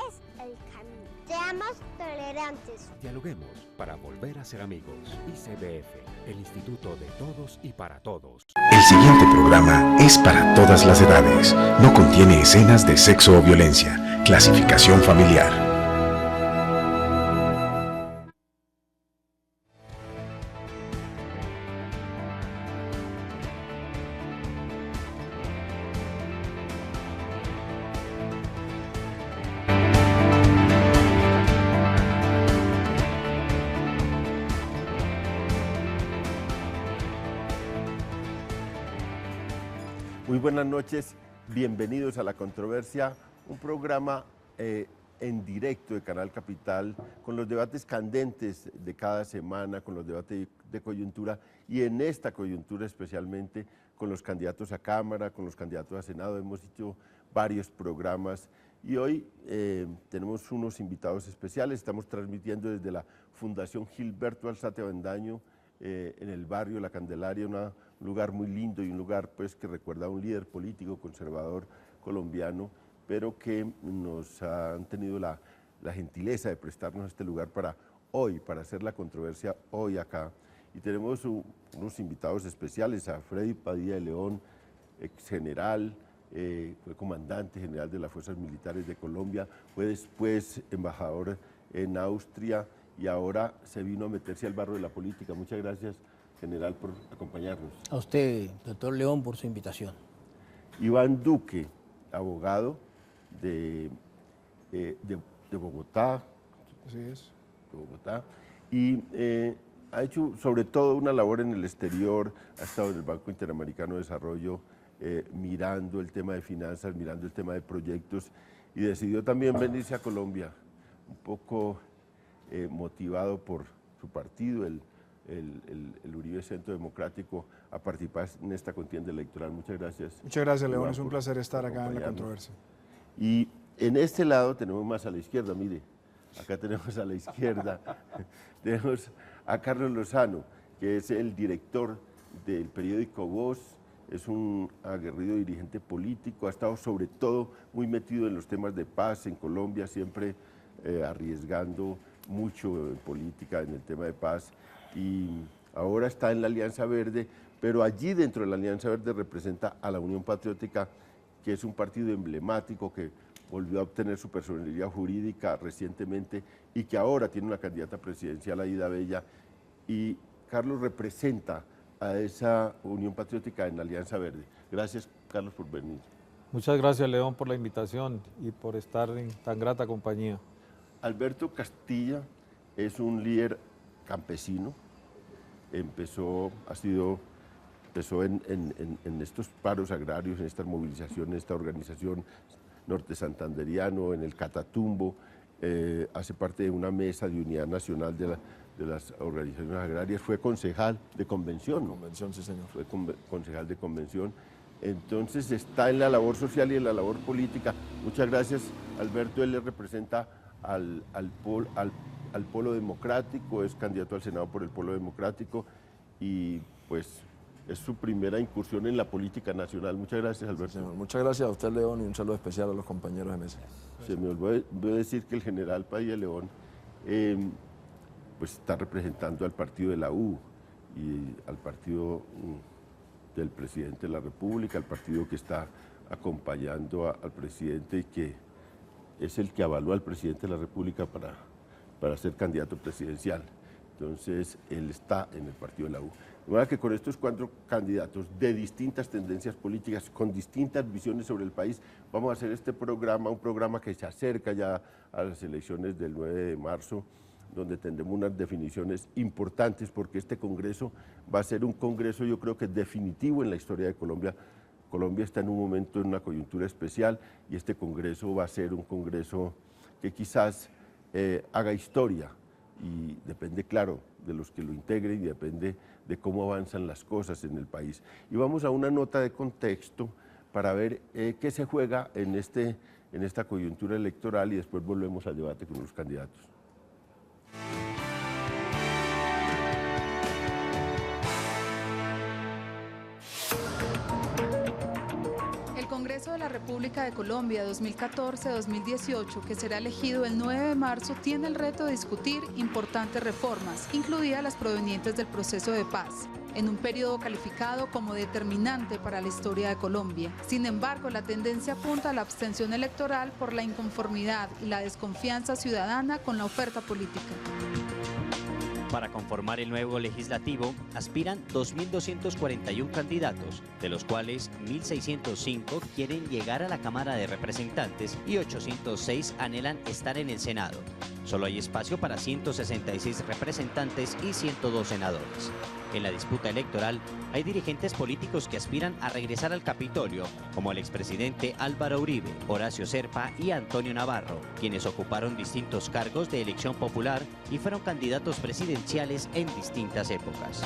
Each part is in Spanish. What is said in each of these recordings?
es el camino. Seamos tolerantes. Dialoguemos para volver a ser amigos. ICBF, el Instituto de Todos y para Todos. El siguiente programa es para todas las edades. No contiene escenas de sexo o violencia. Clasificación familiar. Muy buenas noches, bienvenidos a La Controversia, un programa en directo de Canal Capital con los debates candentes de cada semana, con los debates de coyuntura y en esta coyuntura especialmente con los candidatos a Cámara, con los candidatos a Senado. Hemos hecho varios programas y hoy tenemos unos invitados especiales. Estamos transmitiendo desde la Fundación Gilberto Alzate Avendaño en el barrio La Candelaria, un lugar muy lindo y un lugar pues, que recuerda a un líder político conservador colombiano, pero que nos han tenido la gentileza de prestarnos este lugar para hoy, para hacer la controversia hoy acá. Y tenemos unos invitados especiales, a Freddy Padilla de León, ex general, fue comandante general de las Fuerzas Militares de Colombia, fue después embajador en Austria y ahora se vino a meterse al barro de la política. Muchas gracias, general, por acompañarnos. A usted, doctor León, por su invitación. Iván Duque, abogado de Bogotá. Así es. De Bogotá. Y ha hecho sobre todo una labor en el exterior, ha estado en el Banco Interamericano de Desarrollo mirando el tema de finanzas, mirando el tema de proyectos y decidió también venirse a Colombia, un poco motivado por su partido, el Uribe Centro Democrático, a participar en esta contienda electoral. Muchas gracias. Muchas gracias, León. Es un placer estar acá en La Controversia. Y en este lado tenemos más a la izquierda, mire, acá tenemos a la izquierda, tenemos a Carlos Lozano, que es el director del periódico Voz, es un aguerrido dirigente político, ha estado sobre todo muy metido en los temas de paz en Colombia, siempre arriesgando mucho en política, en el tema de paz, y ahora está en la Alianza Verde, pero allí dentro de la Alianza Verde representa a la Unión Patriótica, que es un partido emblemático que volvió a obtener su personalidad jurídica recientemente y que ahora tiene una candidata presidencial, Aida Bella, y Carlos representa a esa Unión Patriótica en la Alianza Verde. Gracias, Carlos, por venir. Muchas gracias, León, por la invitación y por estar en tan grata compañía. Alberto Castilla es un líder campesino, empezó en estos paros agrarios, en estas movilizaciones, en esta organización norte santanderiano, en el Catatumbo, hace parte de una mesa de unidad nacional de las organizaciones agrarias, fue concejal de convención. Convención, sí, señor. Fue concejal de convención. Entonces está en la labor social y en la labor política. Muchas gracias, Alberto. Él le representa al Polo Democrático, es candidato al Senado por el Polo Democrático y pues es su primera incursión en la política nacional. Muchas gracias, Alberto. Sí, señor. Muchas gracias a usted, León, y un saludo especial a los compañeros de mesa. Se me olvidó decir que el general Padilla León pues está representando al partido de la U y al partido del presidente de la República, al partido que está acompañando al presidente y que es el que avaló al presidente de la República para ser candidato presidencial. Entonces, él está en el partido de la U. De manera que con estos 4 candidatos de distintas tendencias políticas, con distintas visiones sobre el país, vamos a hacer este programa, un programa que se acerca ya a las elecciones del 9 de marzo, donde tendremos unas definiciones importantes, porque este congreso va a ser un congreso, yo creo que definitivo en la historia de Colombia. Colombia está en un momento, en una coyuntura especial, y este congreso va a ser un congreso que quizás haga historia, y depende, claro, de los que lo integren y depende de cómo avanzan las cosas en el país. Y vamos a una nota de contexto para ver qué se juega en esta coyuntura electoral y después volvemos al debate con los candidatos. El Congreso de la República de Colombia 2014-2018, que será elegido el 9 de marzo, tiene el reto de discutir importantes reformas, incluidas las provenientes del proceso de paz, en un periodo calificado como determinante para la historia de Colombia. Sin embargo, la tendencia apunta a la abstención electoral por la inconformidad y la desconfianza ciudadana con la oferta política. Para conformar el nuevo legislativo, aspiran 2.241 candidatos, de los cuales 1.605 quieren llegar a la Cámara de Representantes y 806 anhelan estar en el Senado. Solo hay espacio para 166 representantes y 102 senadores. En la disputa electoral, hay dirigentes políticos que aspiran a regresar al Capitolio, como el expresidente Álvaro Uribe, Horacio Serpa y Antonio Navarro, quienes ocuparon distintos cargos de elección popular y fueron candidatos presidenciales en distintas épocas.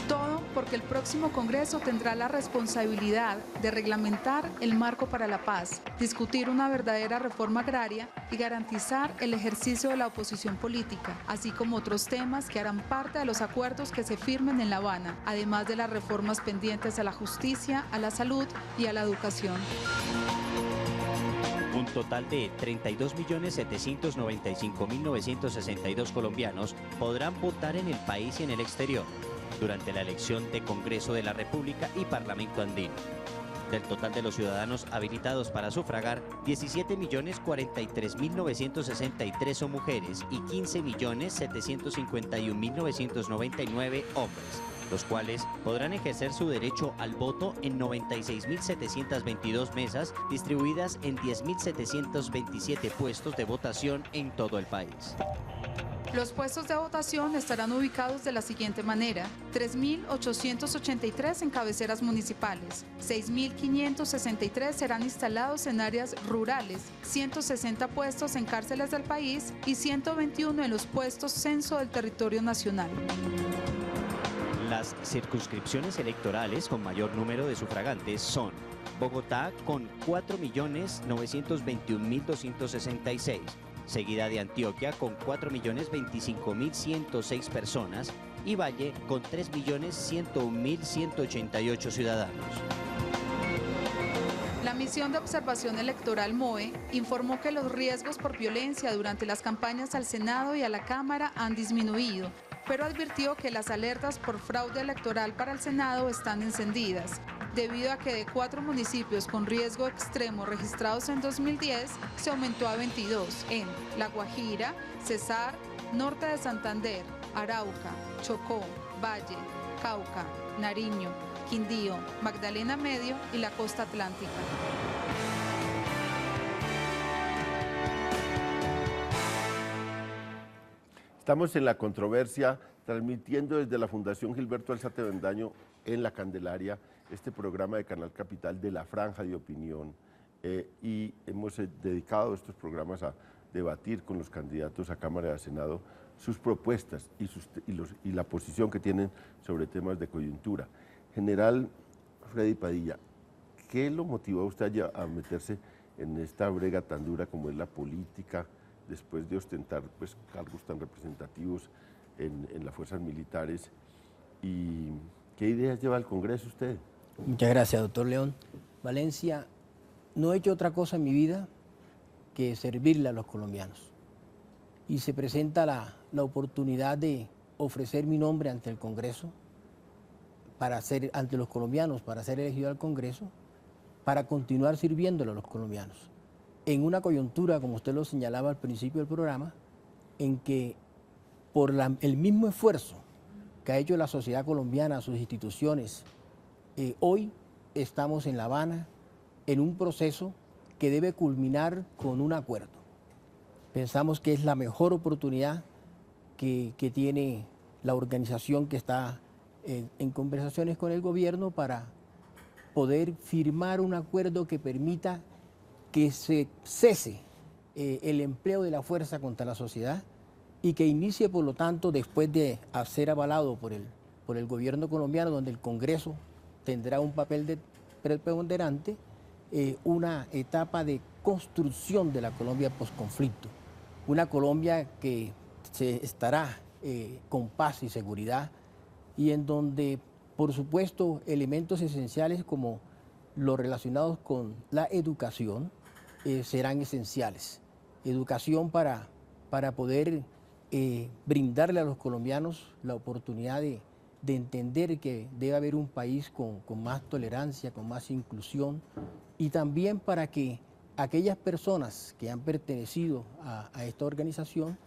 Todo porque el próximo Congreso tendrá la responsabilidad de reglamentar el marco para la paz, discutir una verdadera reforma agraria y garantizar el ejercicio de la oposición política, así como otros temas que harán parte de los acuerdos que se firmen en La Habana, además de las reformas pendientes a la justicia, a la salud y a la educación. Un total de 32.795.962 colombianos podrán votar en el país y en el exterior durante la elección de Congreso de la República y Parlamento Andino. Del total de los ciudadanos habilitados para sufragar, 17.043.963 son mujeres y 15.751.999 hombres, los cuales podrán ejercer su derecho al voto en 96.722 mesas distribuidas en 10.727 puestos de votación en todo el país. Los puestos de votación estarán ubicados de la siguiente manera: 3.883 en cabeceras municipales, 6.563 serán instalados en áreas rurales, 160 puestos en cárceles del país y 121 en los puestos censo del territorio nacional. Las circunscripciones electorales con mayor número de sufragantes son Bogotá con 4.921.266, seguida de Antioquia con 4.025.106 personas y Valle con 3.101.188 ciudadanos. La misión de observación electoral MOE informó que los riesgos por violencia durante las campañas al Senado y a la Cámara han disminuido, pero advirtió que las alertas por fraude electoral para el Senado están encendidas, debido a que de 4 municipios con riesgo extremo registrados en 2010, se aumentó a 22 en La Guajira, Cesar, Norte de Santander, Arauca, Chocó, Valle, Cauca, Nariño, Quindío, Magdalena Medio y la Costa Atlántica. Estamos en la controversia, transmitiendo desde la Fundación Gilberto Alzate Bendaño en La Candelaria, este programa de Canal Capital de la Franja de Opinión, y hemos dedicado estos programas a debatir con los candidatos a Cámara y a Senado sus propuestas y la posición que tienen sobre temas de coyuntura. General Freddy Padilla, ¿qué lo motivó a usted a meterse en esta brega tan dura como es la política, después de ostentar pues, cargos tan representativos en las fuerzas militares? ¿Y qué ideas lleva al Congreso usted? Muchas gracias, doctor León. Valencia, no he hecho otra cosa en mi vida que servirle a los colombianos. Y se presenta la oportunidad de ofrecer mi nombre ante el Congreso, ante los colombianos, para ser elegido al Congreso, para continuar sirviéndole a los colombianos. En una coyuntura, como usted lo señalaba al principio del programa, en que por el mismo esfuerzo que ha hecho la sociedad colombiana, sus instituciones, hoy estamos en La Habana en un proceso que debe culminar con un acuerdo. Pensamos que es la mejor oportunidad que tiene la organización que está en conversaciones con el gobierno para poder firmar un acuerdo que permita que se cese el empleo de la fuerza contra la sociedad y que inicie, por lo tanto, después de ser avalado por el gobierno colombiano, donde el Congreso tendrá un papel preponderante, una etapa de construcción de la Colombia posconflicto. Una Colombia que se estará con paz y seguridad y en donde, por supuesto, elementos esenciales como los relacionados con la educación serán esenciales. Educación para poder brindarle a los colombianos la oportunidad de entender que debe haber un país con más tolerancia, con más inclusión, y también para que aquellas personas que han pertenecido a esta organización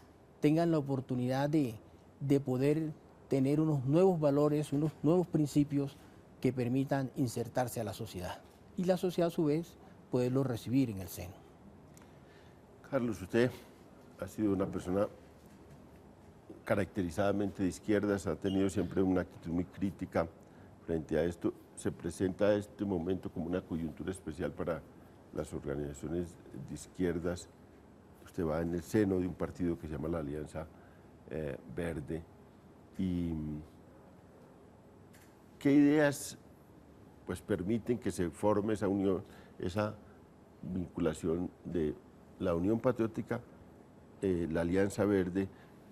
tengan la oportunidad de poder tener unos nuevos valores, unos nuevos principios que permitan insertarse a la sociedad. Y la sociedad a su vez poderlos recibir en el seno. Carlos, usted ha sido una persona caracterizadamente de izquierdas, ha tenido siempre una actitud muy crítica frente a esto. Se presenta este momento como una coyuntura especial para las organizaciones de izquierdas. Usted va en el seno de un partido que se llama la Alianza Verde. ¿Y qué ideas pues permiten que se forme esa unión, esa vinculación de la Unión Patriótica, la Alianza Verde,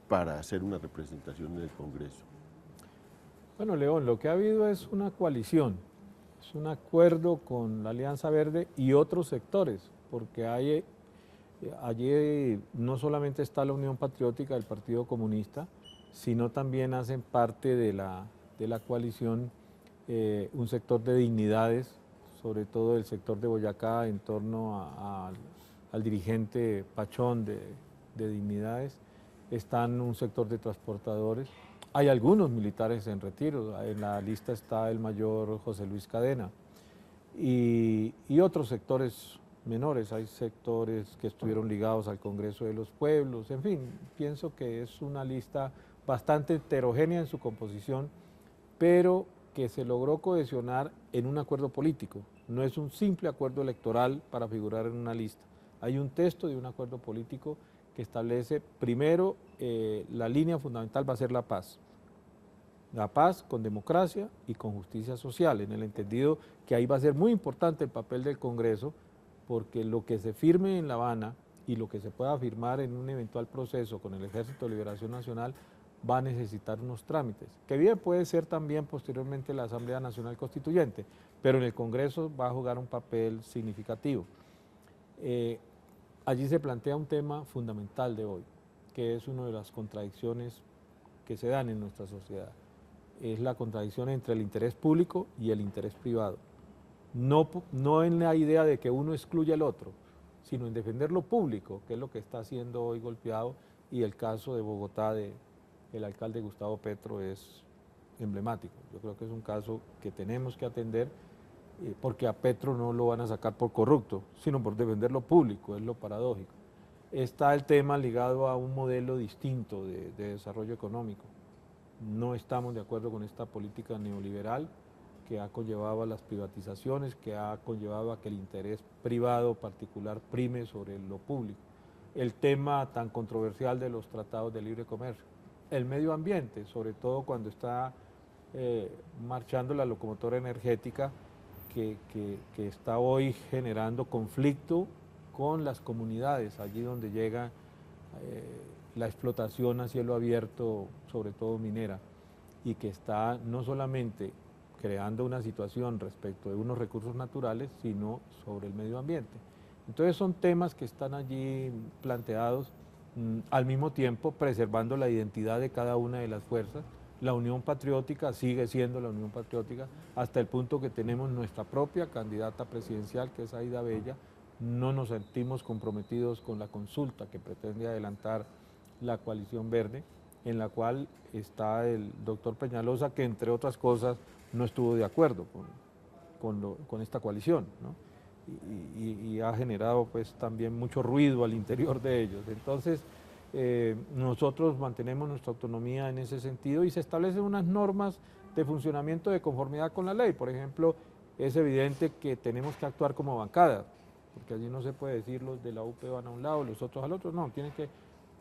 para hacer una representación en el Congreso? Bueno, León, lo que ha habido es una coalición, es un acuerdo con la Alianza Verde y otros sectores, porque allí no solamente está la Unión Patriótica del Partido Comunista, sino también hacen parte de la coalición un sector de dignidades, sobre todo el sector de Boyacá en torno al dirigente Pachón de dignidades. Están un sector de transportadores, hay algunos militares en retiro, en la lista está el mayor José Luis Cadena, y otros sectores menores, hay sectores que estuvieron ligados al Congreso de los Pueblos, en fin, pienso que es una lista bastante heterogénea en su composición, pero que se logró cohesionar en un acuerdo político, no es un simple acuerdo electoral para figurar en una lista, hay un texto de un acuerdo político que establece, primero, la línea fundamental va a ser la paz con democracia y con justicia social, en el entendido que ahí va a ser muy importante el papel del Congreso, porque lo que se firme en La Habana y lo que se pueda firmar en un eventual proceso con el Ejército de Liberación Nacional va a necesitar unos trámites, que bien puede ser también posteriormente la Asamblea Nacional Constituyente, pero en el Congreso va a jugar un papel significativo. Allí se plantea un tema fundamental de hoy, que es una de las contradicciones que se dan en nuestra sociedad. Es la contradicción entre el interés público y el interés privado. No en la idea de que uno excluya al otro, sino en defender lo público, que es lo que está siendo hoy golpeado, y el caso de Bogotá del alcalde Gustavo Petro es emblemático. Yo creo que es un caso que tenemos que atender, porque a Petro no lo van a sacar por corrupto, sino por defender lo público, es lo paradójico. Está el tema ligado a un modelo distinto de desarrollo económico. No estamos de acuerdo con esta política neoliberal que ha conllevado a las privatizaciones, que ha conllevado a que el interés privado particular prime sobre lo público. El tema tan controversial de los tratados de libre comercio. El medio ambiente, sobre todo cuando está marchando la locomotora energética, que está hoy generando conflicto con las comunidades, allí donde llega la explotación a cielo abierto, sobre todo minera, y que está no solamente creando una situación respecto de unos recursos naturales, sino sobre el medio ambiente. Entonces son temas que están allí planteados, al mismo tiempo preservando la identidad de cada una de las fuerzas. La Unión Patriótica sigue siendo la Unión Patriótica hasta el punto que tenemos nuestra propia candidata presidencial, que es Aida Bella. No nos sentimos comprometidos con la consulta que pretende adelantar la Coalición Verde, en la cual está el doctor Peñalosa, que entre otras cosas no estuvo de acuerdo con esta coalición, ¿no? y ha generado pues también mucho ruido al interior de ellos. Entonces, nosotros mantenemos nuestra autonomía en ese sentido y se establecen unas normas de funcionamiento de conformidad con la ley. Por ejemplo, es evidente que tenemos que actuar como bancada, porque allí no se puede decir los de la UP van a un lado, los otros al otro, no, tiene que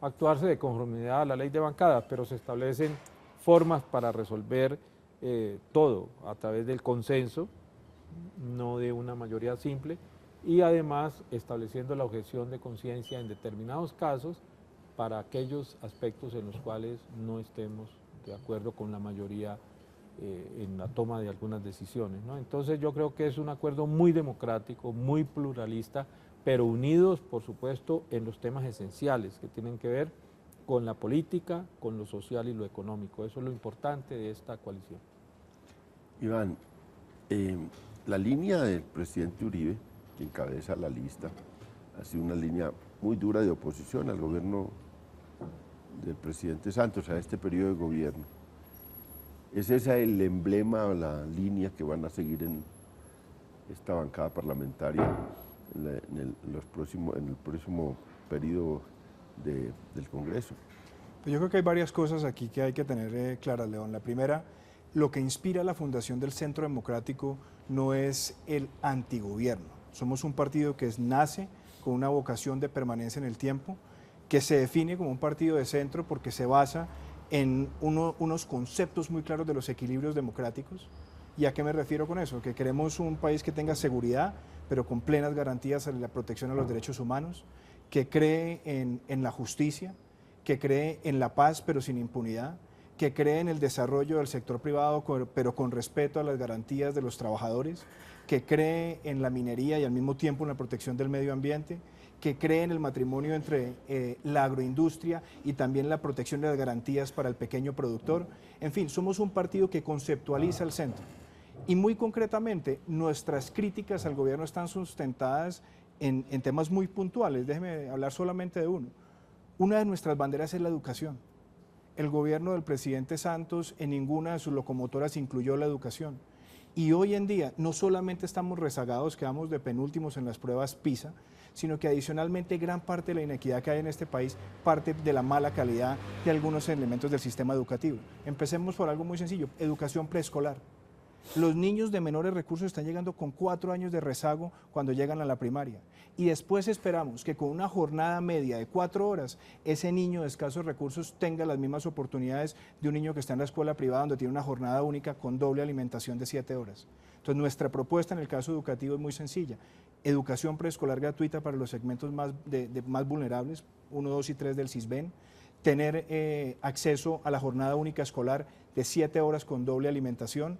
actuarse de conformidad a la ley de bancada, pero se establecen formas para resolver todo a través del consenso, no de una mayoría simple, y además estableciendo la objeción de conciencia en determinados casos para aquellos aspectos en los cuales no estemos de acuerdo con la mayoría en la toma de algunas decisiones, ¿no? Entonces yo creo que es un acuerdo muy democrático, muy pluralista, pero unidos, por supuesto, en los temas esenciales que tienen que ver con la política, con lo social y lo económico. Eso es lo importante de esta coalición. Iván, la línea del presidente Uribe, que encabeza la lista, ha sido una línea muy dura de oposición al gobierno del presidente Santos, a este periodo de gobierno. ¿Es ese el emblema o la línea que van a seguir en esta bancada parlamentaria en el próximo periodo del Congreso? Pues yo creo que hay varias cosas aquí que hay que tener claras, León. La primera, lo que inspira la fundación del Centro Democrático no es el antigobierno. Somos un partido que nace con una vocación de permanencia en el tiempo, que se define como un partido de centro porque se basa en unos conceptos muy claros de los equilibrios democráticos. ¿Y a qué me refiero con eso? Que queremos un país que tenga seguridad, pero con plenas garantías en la protección a los derechos humanos, que cree en la justicia, que cree en la paz, pero sin impunidad, que cree en el desarrollo del sector privado, pero con respeto a las garantías de los trabajadores, que cree en la minería y al mismo tiempo en la protección del medio ambiente, que cree en el matrimonio entre la agroindustria y también la protección de las garantías para el pequeño productor. En fin, somos un partido que conceptualiza el centro. Y muy concretamente, nuestras críticas al gobierno están sustentadas en temas muy puntuales. Déjeme hablar solamente de uno. Una de nuestras banderas es la educación. El gobierno del presidente Santos en ninguna de sus locomotoras incluyó la educación. Y hoy en día no solamente estamos rezagados, quedamos de penúltimos en las pruebas PISA, sino que adicionalmente gran parte de la inequidad que hay en este país parte de la mala calidad de algunos elementos del sistema educativo. Empecemos por algo muy sencillo, educación preescolar. Los niños de menores recursos están llegando con 4 años de rezago cuando llegan a la primaria. Y después esperamos que con una jornada media de 4 horas, ese niño de escasos recursos tenga las mismas oportunidades de un niño que está en la escuela privada donde tiene una jornada única con doble alimentación de 7 horas. Entonces nuestra propuesta en el caso educativo es muy sencilla. Educación preescolar gratuita para los segmentos más vulnerables, 1, 2 y 3 del CISBEN. Tener acceso a la jornada única escolar de 7 horas con doble alimentación.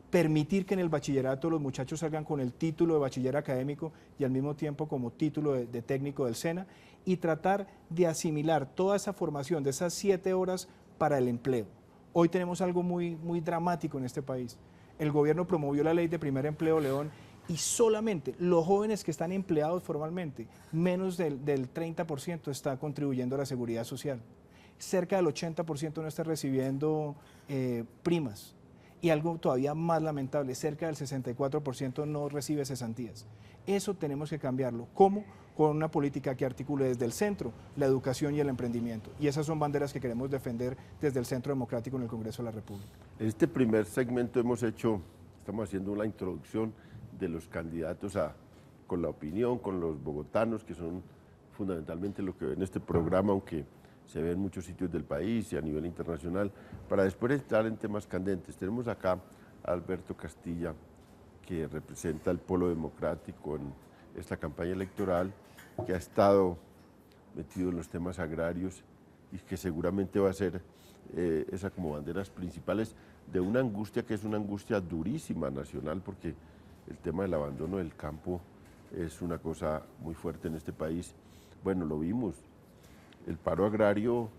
Permitir que en el bachillerato los muchachos salgan con el título de bachiller académico y al mismo tiempo como título de técnico del SENA y tratar de asimilar toda esa formación de esas 7 horas para el empleo. Hoy tenemos algo muy dramático en este país. El gobierno promovió la ley de primer empleo, León, y solamente los jóvenes que están empleados formalmente, menos del 30% está contribuyendo a la seguridad social. Cerca del 80% no está recibiendo primas. Y algo todavía más lamentable, cerca del 64% no recibe cesantías. Eso tenemos que cambiarlo. ¿Cómo? Con una política que articule desde el centro la educación y el emprendimiento. Y esas son banderas que queremos defender desde el Centro Democrático en el Congreso de la República. En este primer segmento estamos haciendo una introducción de los candidatos con la opinión, con los bogotanos, que son fundamentalmente lo que ven en este programa, aunque se ve en muchos sitios del país y a nivel internacional, para después entrar en temas candentes. Tenemos acá a Alberto Castilla, que representa el Polo Democrático en esta campaña electoral, que ha estado metido en los temas agrarios y que seguramente va a ser esa como banderas principales de una angustia que es una angustia durísima nacional, porque el tema del abandono del campo es una cosa muy fuerte en este país. Bueno, lo vimos. El paro agrario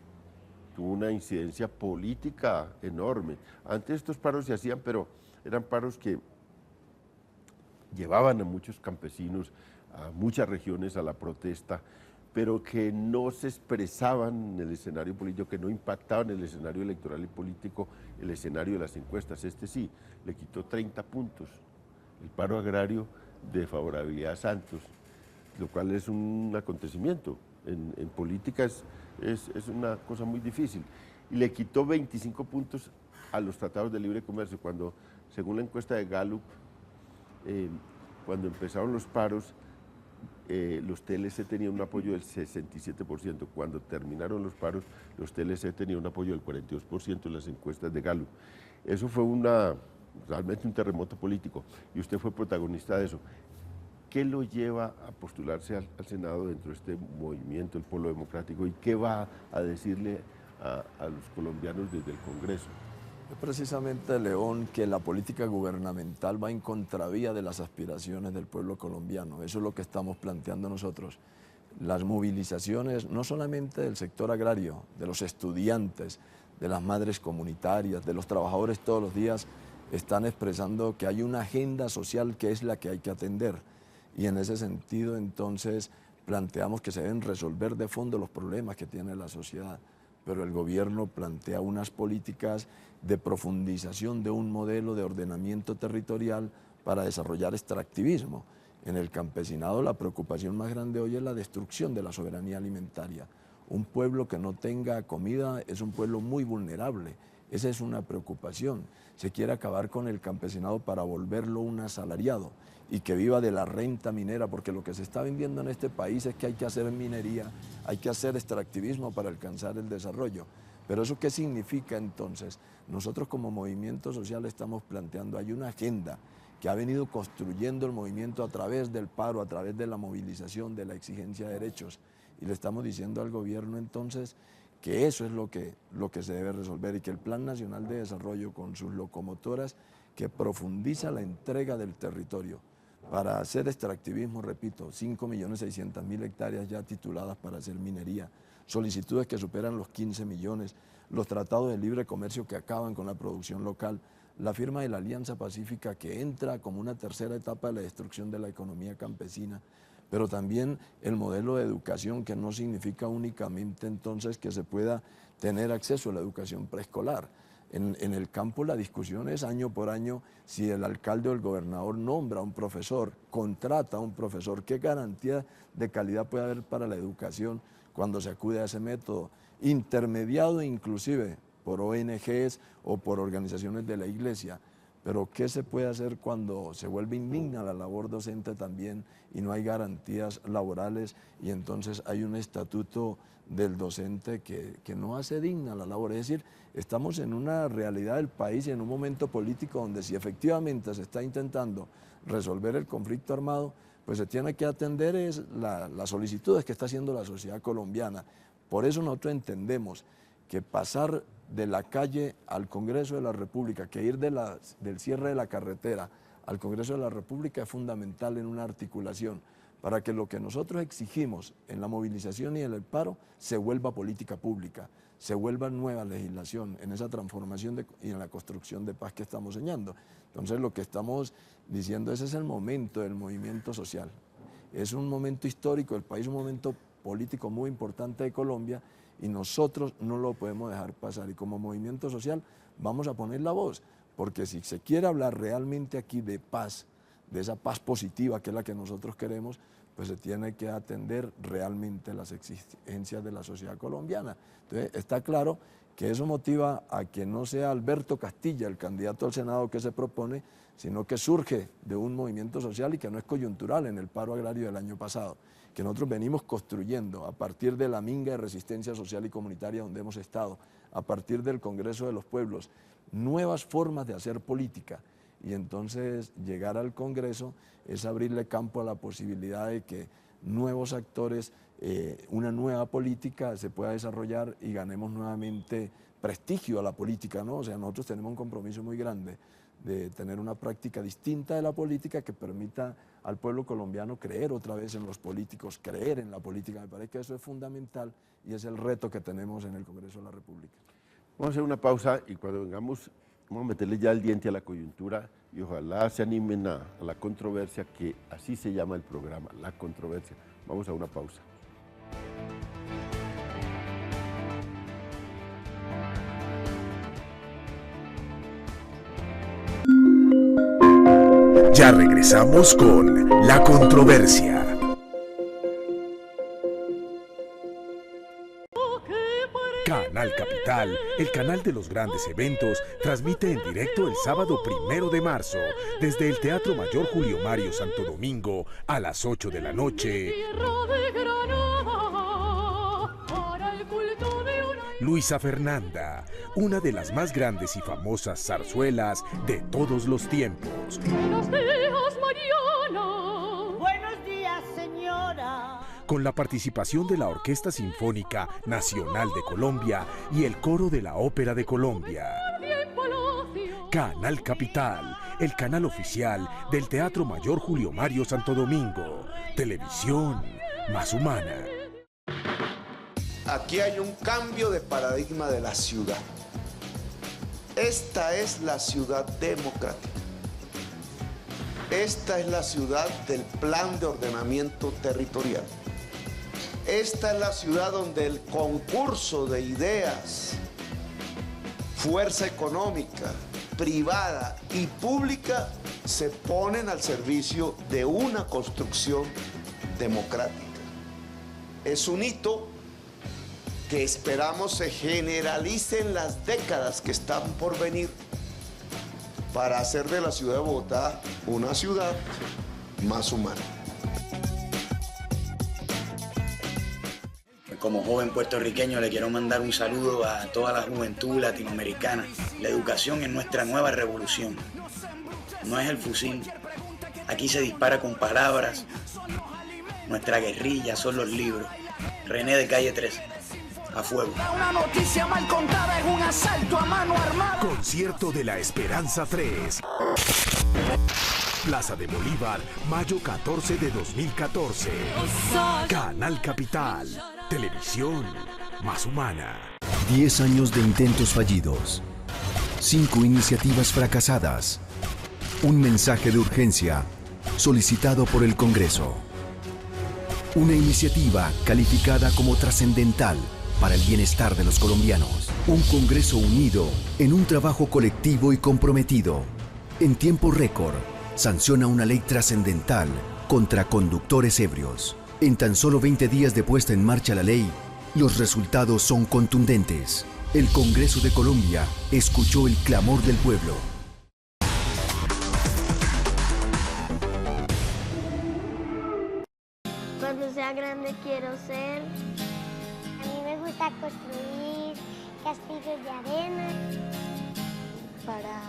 tuvo una incidencia política enorme. Antes estos paros se hacían, pero eran paros que llevaban a muchos campesinos, a muchas regiones a la protesta, pero que no se expresaban en el escenario político, que no impactaban en el escenario electoral y político, el escenario de las encuestas. Este sí, le quitó 30 puntos el paro agrario de favorabilidad a Santos, lo cual es un acontecimiento. En política es una cosa muy difícil. Y le quitó 25 puntos a los tratados de libre comercio, cuando, según la encuesta de Gallup, cuando empezaron los paros, los TLC tenían un apoyo del 67%. Cuando terminaron los paros, los TLC tenían un apoyo del 42% en las encuestas de Gallup. Eso fue realmente un terremoto político, y usted fue protagonista de eso. ¿Qué lo lleva a postularse al Senado dentro de este movimiento, el Polo Democrático, y qué va a decirle a los colombianos desde el Congreso? Es precisamente, León, que la política gubernamental va en contravía de las aspiraciones del pueblo colombiano. Eso es lo que estamos planteando nosotros. Las movilizaciones, no solamente del sector agrario, de los estudiantes, de las madres comunitarias, de los trabajadores todos los días, están expresando que hay una agenda social que es la que hay que atender. Y en ese sentido, entonces, planteamos que se deben resolver de fondo los problemas que tiene la sociedad. Pero el gobierno plantea unas políticas de profundización de un modelo de ordenamiento territorial para desarrollar extractivismo. En el campesinado la preocupación más grande hoy es la destrucción de la soberanía alimentaria. Un pueblo que no tenga comida es un pueblo muy vulnerable. Esa es una preocupación. Se quiere acabar con el campesinado para volverlo un asalariado y que viva de la renta minera, porque lo que se está vendiendo en este país es que hay que hacer minería, hay que hacer extractivismo para alcanzar el desarrollo. Pero ¿eso qué significa entonces? Nosotros como movimiento social estamos planteando, hay una agenda que ha venido construyendo el movimiento a través del paro, a través de la movilización, de la exigencia de derechos, y le estamos diciendo al gobierno entonces que eso es lo que se debe resolver y que el Plan Nacional de Desarrollo con sus locomotoras que profundiza la entrega del territorio para hacer extractivismo, repito, 5.600.000 hectáreas ya tituladas para hacer minería, solicitudes que superan los 15 millones, los tratados de libre comercio que acaban con la producción local, la firma de la Alianza Pacífica que entra como una tercera etapa de la destrucción de la economía campesina, pero también el modelo de educación que no significa únicamente entonces que se pueda tener acceso a la educación preescolar. En el campo la discusión es año por año si el alcalde o el gobernador nombra a un profesor, contrata a un profesor, qué garantía de calidad puede haber para la educación cuando se acude a ese método, intermediado inclusive por ONGs o por organizaciones de la iglesia. Pero ¿qué se puede hacer cuando se vuelve indigna la labor docente también y no hay garantías laborales y entonces hay un estatuto del docente que no hace digna la labor? Es decir, estamos en una realidad del país y en un momento político donde si efectivamente se está intentando resolver el conflicto armado, pues se tiene que atender las solicitudes que está haciendo la sociedad colombiana. Por eso nosotros entendemos que pasar de la calle al Congreso de la República, que ir del cierre de la carretera al Congreso de la República es fundamental en una articulación para que lo que nosotros exigimos en la movilización y en el paro se vuelva política pública, se vuelva nueva legislación en esa transformación y en la construcción de paz que estamos soñando. Entonces lo que estamos diciendo ese es el momento del movimiento social. Es un momento histórico del país, un momento político muy importante de Colombia, y nosotros no lo podemos dejar pasar. Y como movimiento social vamos a poner la voz, porque si se quiere hablar realmente aquí de paz, de esa paz positiva que es la que nosotros queremos, pues se tiene que atender realmente las exigencias de la sociedad colombiana. Entonces está claro que eso motiva a que no sea Alberto Castilla el candidato al Senado que se propone, sino que surge de un movimiento social y que no es coyuntural en el paro agrario del año pasado, que nosotros venimos construyendo a partir de la minga de resistencia social y comunitaria donde hemos estado, a partir del Congreso de los Pueblos, nuevas formas de hacer política. Y entonces llegar al Congreso es abrirle campo a la posibilidad de que nuevos actores, una nueva política se pueda desarrollar y ganemos nuevamente prestigio a la política, ¿no? O sea, nosotros tenemos un compromiso muy grande de tener una práctica distinta de la política que permita al pueblo colombiano creer otra vez en los políticos, creer en la política. Me parece que eso es fundamental y es el reto que tenemos en el Congreso de la República. Vamos a hacer una pausa y cuando vengamos vamos a meterle ya el diente a la coyuntura y ojalá se animen a la controversia, que así se llama el programa, La Controversia. Vamos a una pausa. Ya regresamos con La Controversia. Canal Capital, el canal de los grandes eventos, transmite en directo el sábado 1 de marzo desde el Teatro Mayor Julio Mario Santo Domingo a las 8 de la noche. Luisa Fernanda, una de las más grandes y famosas zarzuelas de todos los tiempos. Buenos días, Mariana. Buenos días, señora. Con la participación de la Orquesta Sinfónica Nacional de Colombia y el Coro de la Ópera de Colombia. Canal Capital, el canal oficial del Teatro Mayor Julio Mario Santo Domingo. Televisión más humana. Aquí hay un cambio de paradigma de la ciudad. Esta es la ciudad democrática. Esta es la ciudad del plan de ordenamiento territorial. Esta es la ciudad donde el concurso de ideas, fuerza económica, privada y pública se ponen al servicio de una construcción democrática. Es un hito que esperamos se generalice en las décadas que están por venir para hacer de la ciudad de Bogotá una ciudad más humana. Como joven puertorriqueño le quiero mandar un saludo a toda la juventud latinoamericana. La educación es nuestra nueva revolución. No es el fusil. Aquí se dispara con palabras. Nuestra guerrilla son los libros. René de Calle 13. A fuego. Una noticia mal contada es un asalto a mano armada. Concierto de la Esperanza 3. Plaza de Bolívar, mayo 14 de 2014. Canal Capital. Televisión más humana. 10 años de intentos fallidos. 5 iniciativas fracasadas. Un mensaje de urgencia solicitado por el Congreso. Una iniciativa calificada como trascendental para el bienestar de los colombianos. Un Congreso unido en un trabajo colectivo y comprometido. En tiempo récord, sanciona una ley trascendental contra conductores ebrios. En tan solo 20 días de puesta en marcha la ley, los resultados son contundentes. El Congreso de Colombia escuchó el clamor del pueblo. Cuando sea grande quiero ser. A mí me gusta construir castillos de arena. Para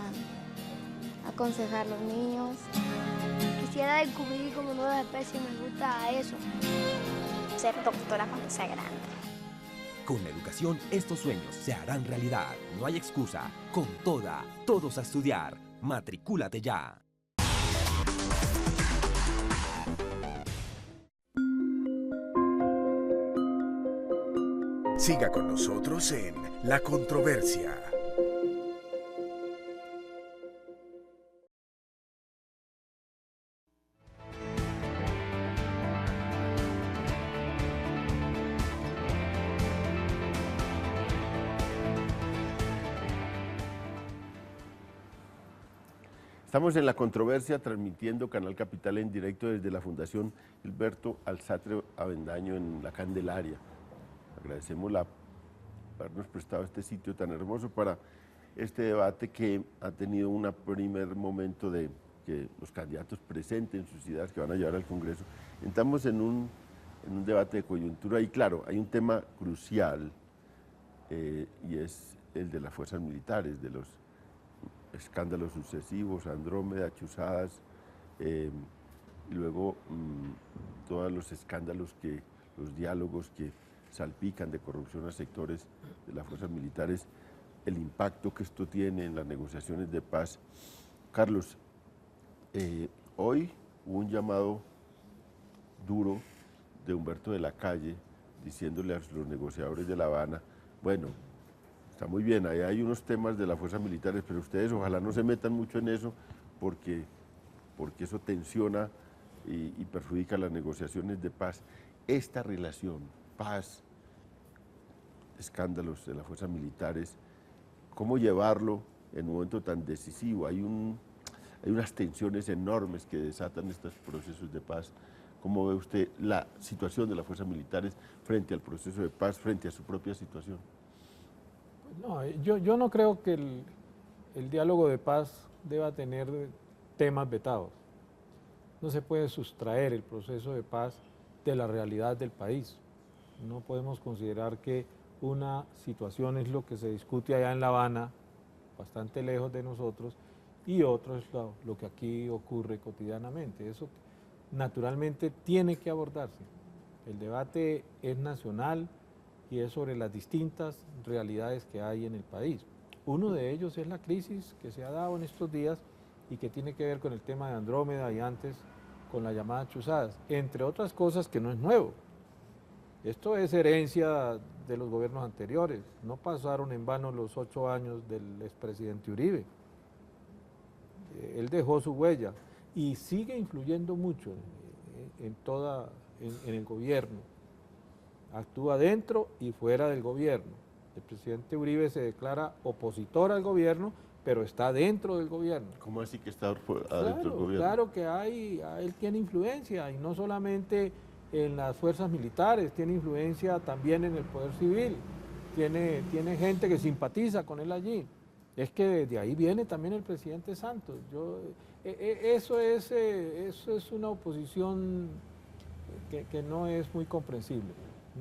aconsejar a los niños. Quisiera descubrir como nuevas especies, me gusta eso. Ser doctora cuando sea grande. Con la educación, estos sueños se harán realidad. No hay excusa. Con toda, todos a estudiar. Matricúlate ya. Siga con nosotros en La Controversia. Estamos en La Controversia, transmitiendo Canal Capital en directo desde la Fundación Gilberto Alzate Avendaño en La Candelaria. Agradecemos habernos prestado este sitio tan hermoso para este debate que ha tenido un primer momento de que los candidatos presenten sus ideas que van a llevar al Congreso. Estamos en un debate de coyuntura y claro, hay un tema crucial y es el de las fuerzas militares, de los escándalos sucesivos, Andrómeda, Chuzadas, y luego todos los escándalos, los diálogos que salpican de corrupción a sectores de las fuerzas militares, el impacto que esto tiene en las negociaciones de paz. Carlos, hoy hubo un llamado duro de Humberto de la Calle diciéndole a los negociadores de La Habana, bueno, está muy bien, ahí hay unos temas de las fuerzas militares, pero ustedes ojalá no se metan mucho en eso porque eso tensiona y perjudica las negociaciones de paz. Esta relación, paz, escándalos de las fuerzas militares, ¿cómo llevarlo en un momento tan decisivo? Hay unas tensiones enormes que desatan estos procesos de paz. ¿Cómo ve usted la situación de las fuerzas militares frente al proceso de paz, frente a su propia situación? No, yo no creo que el diálogo de paz deba tener temas vetados. No se puede sustraer el proceso de paz de la realidad del país. No podemos considerar que una situación es lo que se discute allá en La Habana, bastante lejos de nosotros, y otro es lo que aquí ocurre cotidianamente. Eso naturalmente tiene que abordarse. El debate es nacional y es sobre las distintas realidades que hay en el país. Uno de ellos es la crisis que se ha dado en estos días y que tiene que ver con el tema de Andrómeda y antes con la llamada chuzadas, entre otras cosas que no es nuevo. Esto es herencia de los gobiernos anteriores, no pasaron en vano los 8 años del expresidente Uribe. Él dejó su huella y sigue influyendo mucho en el gobierno. Actúa dentro y fuera del gobierno. El presidente Uribe se declara opositor al gobierno, pero está dentro del gobierno. ¿Cómo así que está adentro del gobierno? Claro que él tiene influencia, y no solamente en las fuerzas militares, tiene influencia también en el poder civil, tiene gente que simpatiza con él allí. Es que de ahí viene también el presidente Santos. Eso es una oposición que no es muy comprensible,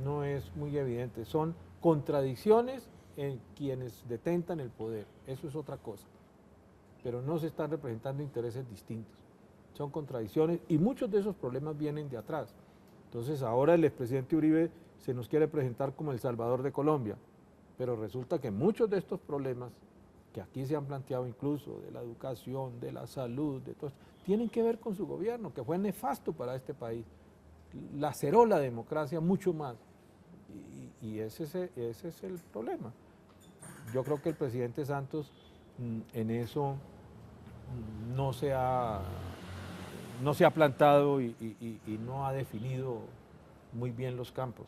no es muy evidente. Son contradicciones en quienes detentan el poder, eso es otra cosa. Pero no se están representando intereses distintos. Son contradicciones y muchos de esos problemas vienen de atrás. Entonces ahora el expresidente Uribe se nos quiere presentar como el Salvador de Colombia, pero resulta que muchos de estos problemas que aquí se han planteado incluso, de la educación, de la salud, de todo esto, tienen que ver con su gobierno, que fue nefasto para este país, laceró la democracia mucho más, y ese es el problema. Yo creo que el presidente Santos en eso no se ha plantado y no ha definido muy bien los campos.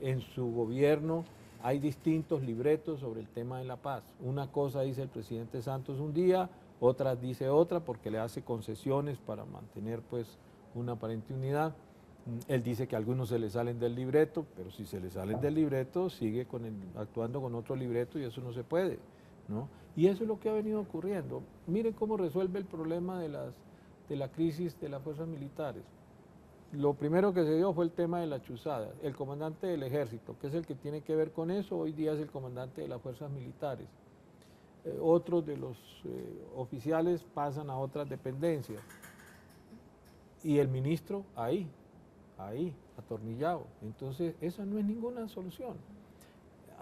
En su gobierno hay distintos libretos sobre el tema de la paz. Una cosa dice el presidente Santos un día, otra dice otra, porque le hace concesiones para mantener pues una aparente unidad. Él dice que a algunos se le salen del libreto, pero si se le salen del libreto, sigue actuando con otro libreto y eso no se puede, ¿no? Y eso es lo que ha venido ocurriendo. Miren cómo resuelve el problema de la crisis de las fuerzas militares. Lo primero que se dio fue el tema de la chuzada. El comandante del ejército, que es el que tiene que ver con eso, hoy día es el comandante de las fuerzas militares. Otros de los oficiales pasan a otras dependencias. Y el ministro ahí, atornillado. Entonces, esa no es ninguna solución.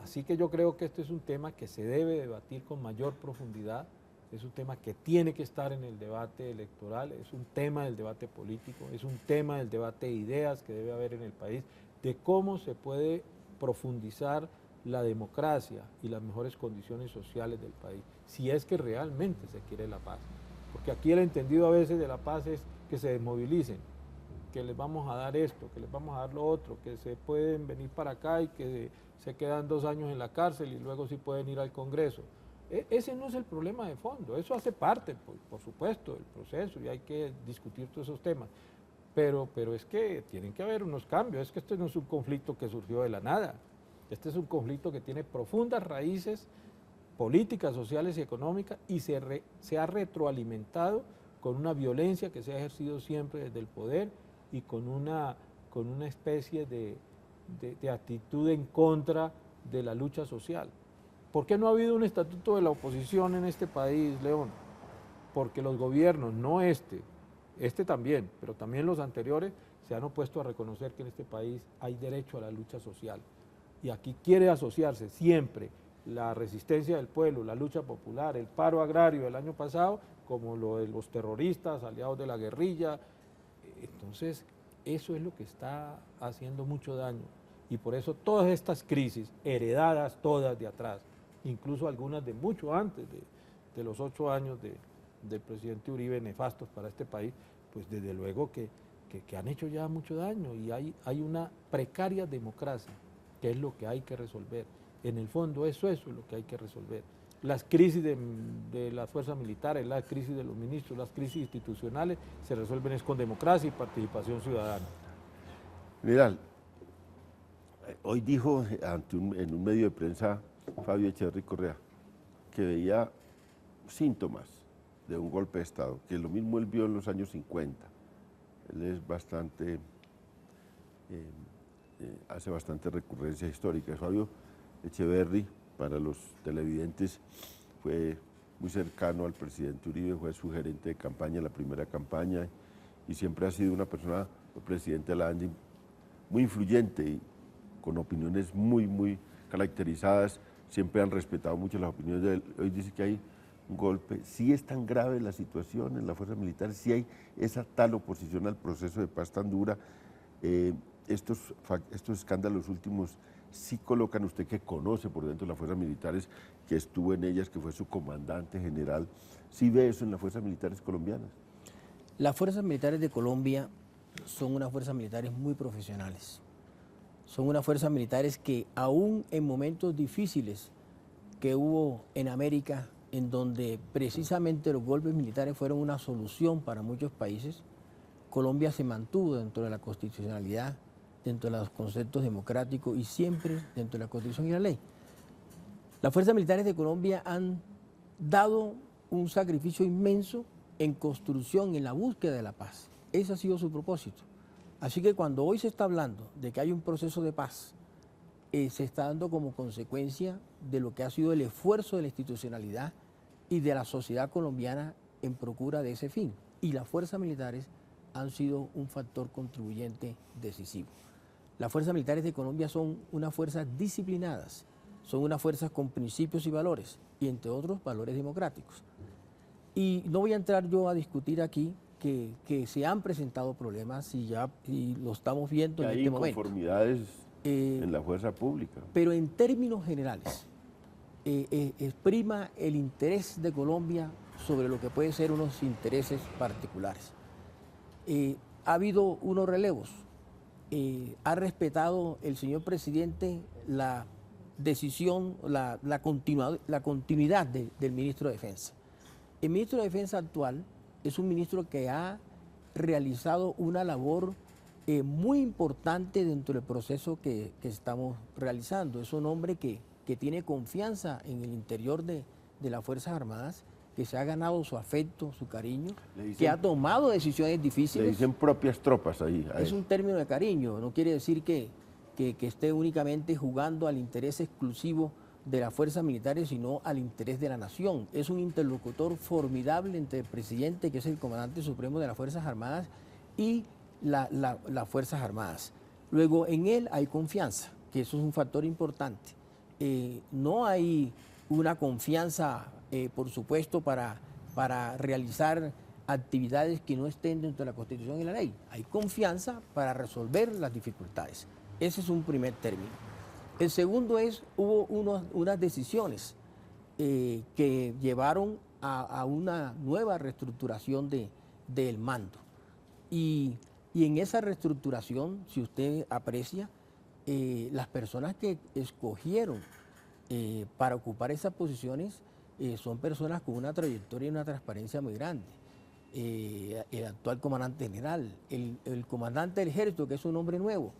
Así que yo creo que este es un tema que se debe debatir con mayor profundidad. Es un tema que tiene que estar en el debate electoral, es un tema del debate político, es un tema del debate de ideas que debe haber en el país, de cómo se puede profundizar la democracia y las mejores condiciones sociales del país, si es que realmente se quiere la paz. Porque aquí el entendido a veces de la paz es que se desmovilicen, que les vamos a dar esto, que les vamos a dar lo otro, que se pueden venir para acá y que se quedan 2 años en la cárcel y luego sí pueden ir al Congreso. Ese no es el problema de fondo, eso hace parte, por supuesto, del proceso y hay que discutir todos esos temas, pero es que tienen que haber unos cambios, es que este no es un conflicto que surgió de la nada, este es un conflicto que tiene profundas raíces políticas, sociales y económicas y se ha retroalimentado con una violencia que se ha ejercido siempre desde el poder y con una especie de actitud en contra de la lucha social. ¿Por qué no ha habido un estatuto de la oposición en este país, León? Porque los gobiernos, no este también, pero también los anteriores, se han opuesto a reconocer que en este país hay derecho a la lucha social. Y aquí quiere asociarse siempre la resistencia del pueblo, la lucha popular, el paro agrario del año pasado, como lo de los terroristas, aliados de la guerrilla. Entonces, eso es lo que está haciendo mucho daño. Y por eso todas estas crisis, heredadas todas de atrás, incluso algunas de mucho antes de los 8 años del presidente Uribe, nefastos para este país, pues desde luego que han hecho ya mucho daño y hay una precaria democracia, que es lo que hay que resolver. En el fondo eso es lo que hay que resolver. Las crisis de las fuerzas militares, las crisis de los ministros, las crisis institucionales se resuelven con democracia y participación ciudadana. General, hoy dijo en un medio de prensa Fabio Echeverry Correa que veía síntomas de un golpe de Estado, que lo mismo él vio en los años 50. Él es bastante, hace bastante recurrencias históricas. Fabio Echeverry, para los televidentes, fue muy cercano al presidente Uribe, fue su gerente de campaña en la primera campaña y siempre ha sido una persona, el presidente de la ANDI, muy influyente y con opiniones muy caracterizadas, siempre han respetado mucho las opiniones de él. Hoy dice que hay un golpe. Si es tan grave la situación en las fuerzas militares, si hay esa tal oposición al proceso de paz tan dura, estos escándalos últimos sí colocan, usted que conoce por dentro las fuerzas militares, que estuvo en ellas, que fue su comandante general, ¿sí ve eso en las fuerzas militares colombianas? Las fuerzas militares de Colombia son unas fuerzas militares muy profesionales. Son unas fuerzas militares que aún en momentos difíciles que hubo en América, en donde precisamente los golpes militares fueron una solución para muchos países, Colombia se mantuvo dentro de la constitucionalidad, dentro de los conceptos democráticos y siempre dentro de la Constitución y la ley. Las fuerzas militares de Colombia han dado un sacrificio inmenso en construcción, en la búsqueda de la paz. Ese ha sido su propósito. Así que cuando hoy se está hablando de que hay un proceso de paz, se está dando como consecuencia de lo que ha sido el esfuerzo de la institucionalidad y de la sociedad colombiana en procura de ese fin. Y las fuerzas militares han sido un factor contribuyente decisivo. Las fuerzas militares de Colombia son unas fuerzas disciplinadas, son unas fuerzas con principios y valores, y entre otros valores democráticos. Y no voy a entrar yo a discutir aquí que se han presentado problemas y lo estamos viendo en este momento. Hay inconformidades en la fuerza pública. Pero en términos generales, prima el interés de Colombia sobre lo que puede ser unos intereses particulares. Ha habido unos relevos. Ha respetado el señor presidente la decisión, la continuidad del ministro de Defensa. El ministro de Defensa actual es un ministro que ha realizado una labor muy importante dentro del proceso que estamos realizando. Es un hombre que tiene confianza en el interior de las Fuerzas Armadas, que se ha ganado su afecto, su cariño, que ha tomado decisiones difíciles. Le dicen propias tropas ahí. Es un término de cariño, no quiere decir que esté únicamente jugando al interés exclusivo de las fuerzas militares, sino al interés de la nación. Es un interlocutor formidable entre el presidente, que es el comandante supremo de las Fuerzas Armadas, y las Fuerzas Armadas. Luego, en él hay confianza, que eso es un factor importante. No hay una confianza, por supuesto, para realizar actividades que no estén dentro de la Constitución y la ley. Hay confianza para resolver las dificultades. Ese es un primer término. El segundo es, hubo unas decisiones que llevaron a una nueva reestructuración del mando. Y en esa reestructuración, si usted aprecia, las personas que escogieron para ocupar esas posiciones son personas con una trayectoria y una transparencia muy grande. El actual comandante general, el comandante del ejército, que es un hombre nuevo,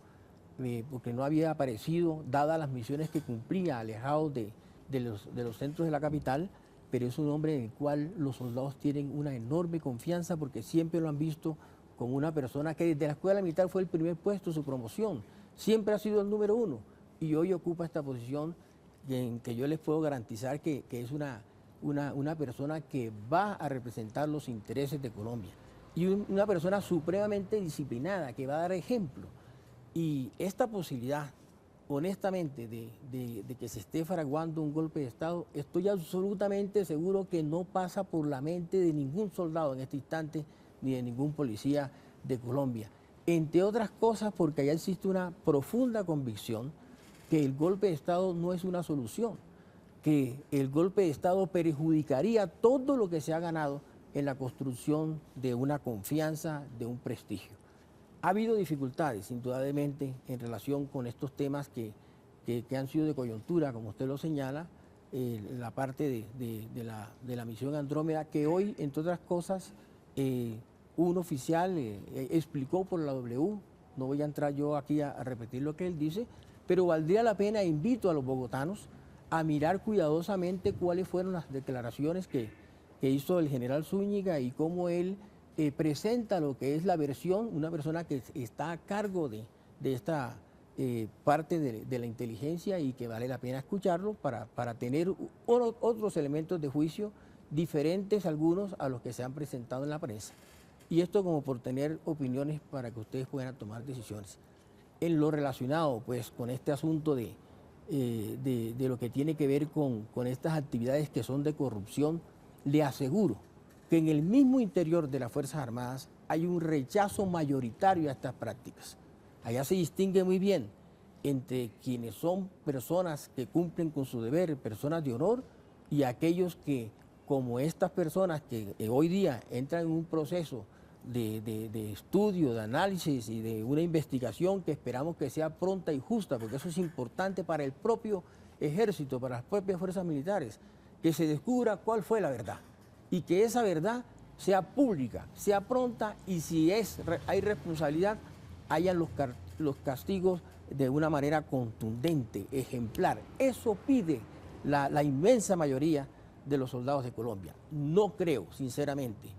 porque no había aparecido, dadas las misiones que cumplía, alejado de los centros de la capital, pero es un hombre en el cual los soldados tienen una enorme confianza porque siempre lo han visto como una persona que desde la escuela militar fue el primer puesto, su promoción, siempre ha sido el número uno y hoy ocupa esta posición en que yo les puedo garantizar que es una persona que va a representar los intereses de Colombia y una persona supremamente disciplinada que va a dar ejemplo. Y esta posibilidad, honestamente, de que se esté fraguando un golpe de Estado, estoy absolutamente seguro que no pasa por la mente de ningún soldado en este instante, ni de ningún policía de Colombia. Entre otras cosas porque allá existe una profunda convicción que el golpe de Estado no es una solución, que el golpe de Estado perjudicaría todo lo que se ha ganado en la construcción de una confianza, de un prestigio. Ha habido dificultades, indudablemente, en relación con estos temas que han sido de coyuntura, como usted lo señala, la parte de la misión Andrómeda, que hoy, entre otras cosas, un oficial explicó por la W, no voy a entrar yo aquí a repetir lo que él dice, pero valdría la pena, invito a los bogotanos a mirar cuidadosamente cuáles fueron las declaraciones que hizo el general Zúñiga y cómo él presenta lo que es la versión, una persona que está a cargo de esta parte de la inteligencia y que vale la pena escucharlo para tener otros elementos de juicio diferentes algunos a los que se han presentado en la prensa. Y esto como por tener opiniones para que ustedes puedan tomar decisiones. En lo relacionado pues con este asunto de de lo que tiene que ver con estas actividades que son de corrupción, le aseguro que en el mismo interior de las Fuerzas Armadas hay un rechazo mayoritario a estas prácticas. Allá se distingue muy bien entre quienes son personas que cumplen con su deber, personas de honor, y aquellos que, como estas personas que hoy día entran en un proceso de estudio, de análisis y de una investigación que esperamos que sea pronta y justa, porque eso es importante para el propio ejército, para las propias fuerzas militares, que se descubra cuál fue la verdad y que esa verdad sea pública, sea pronta, y si hay responsabilidad, hayan los castigos de una manera contundente, ejemplar. Eso pide la inmensa mayoría de los soldados de Colombia. No creo, sinceramente,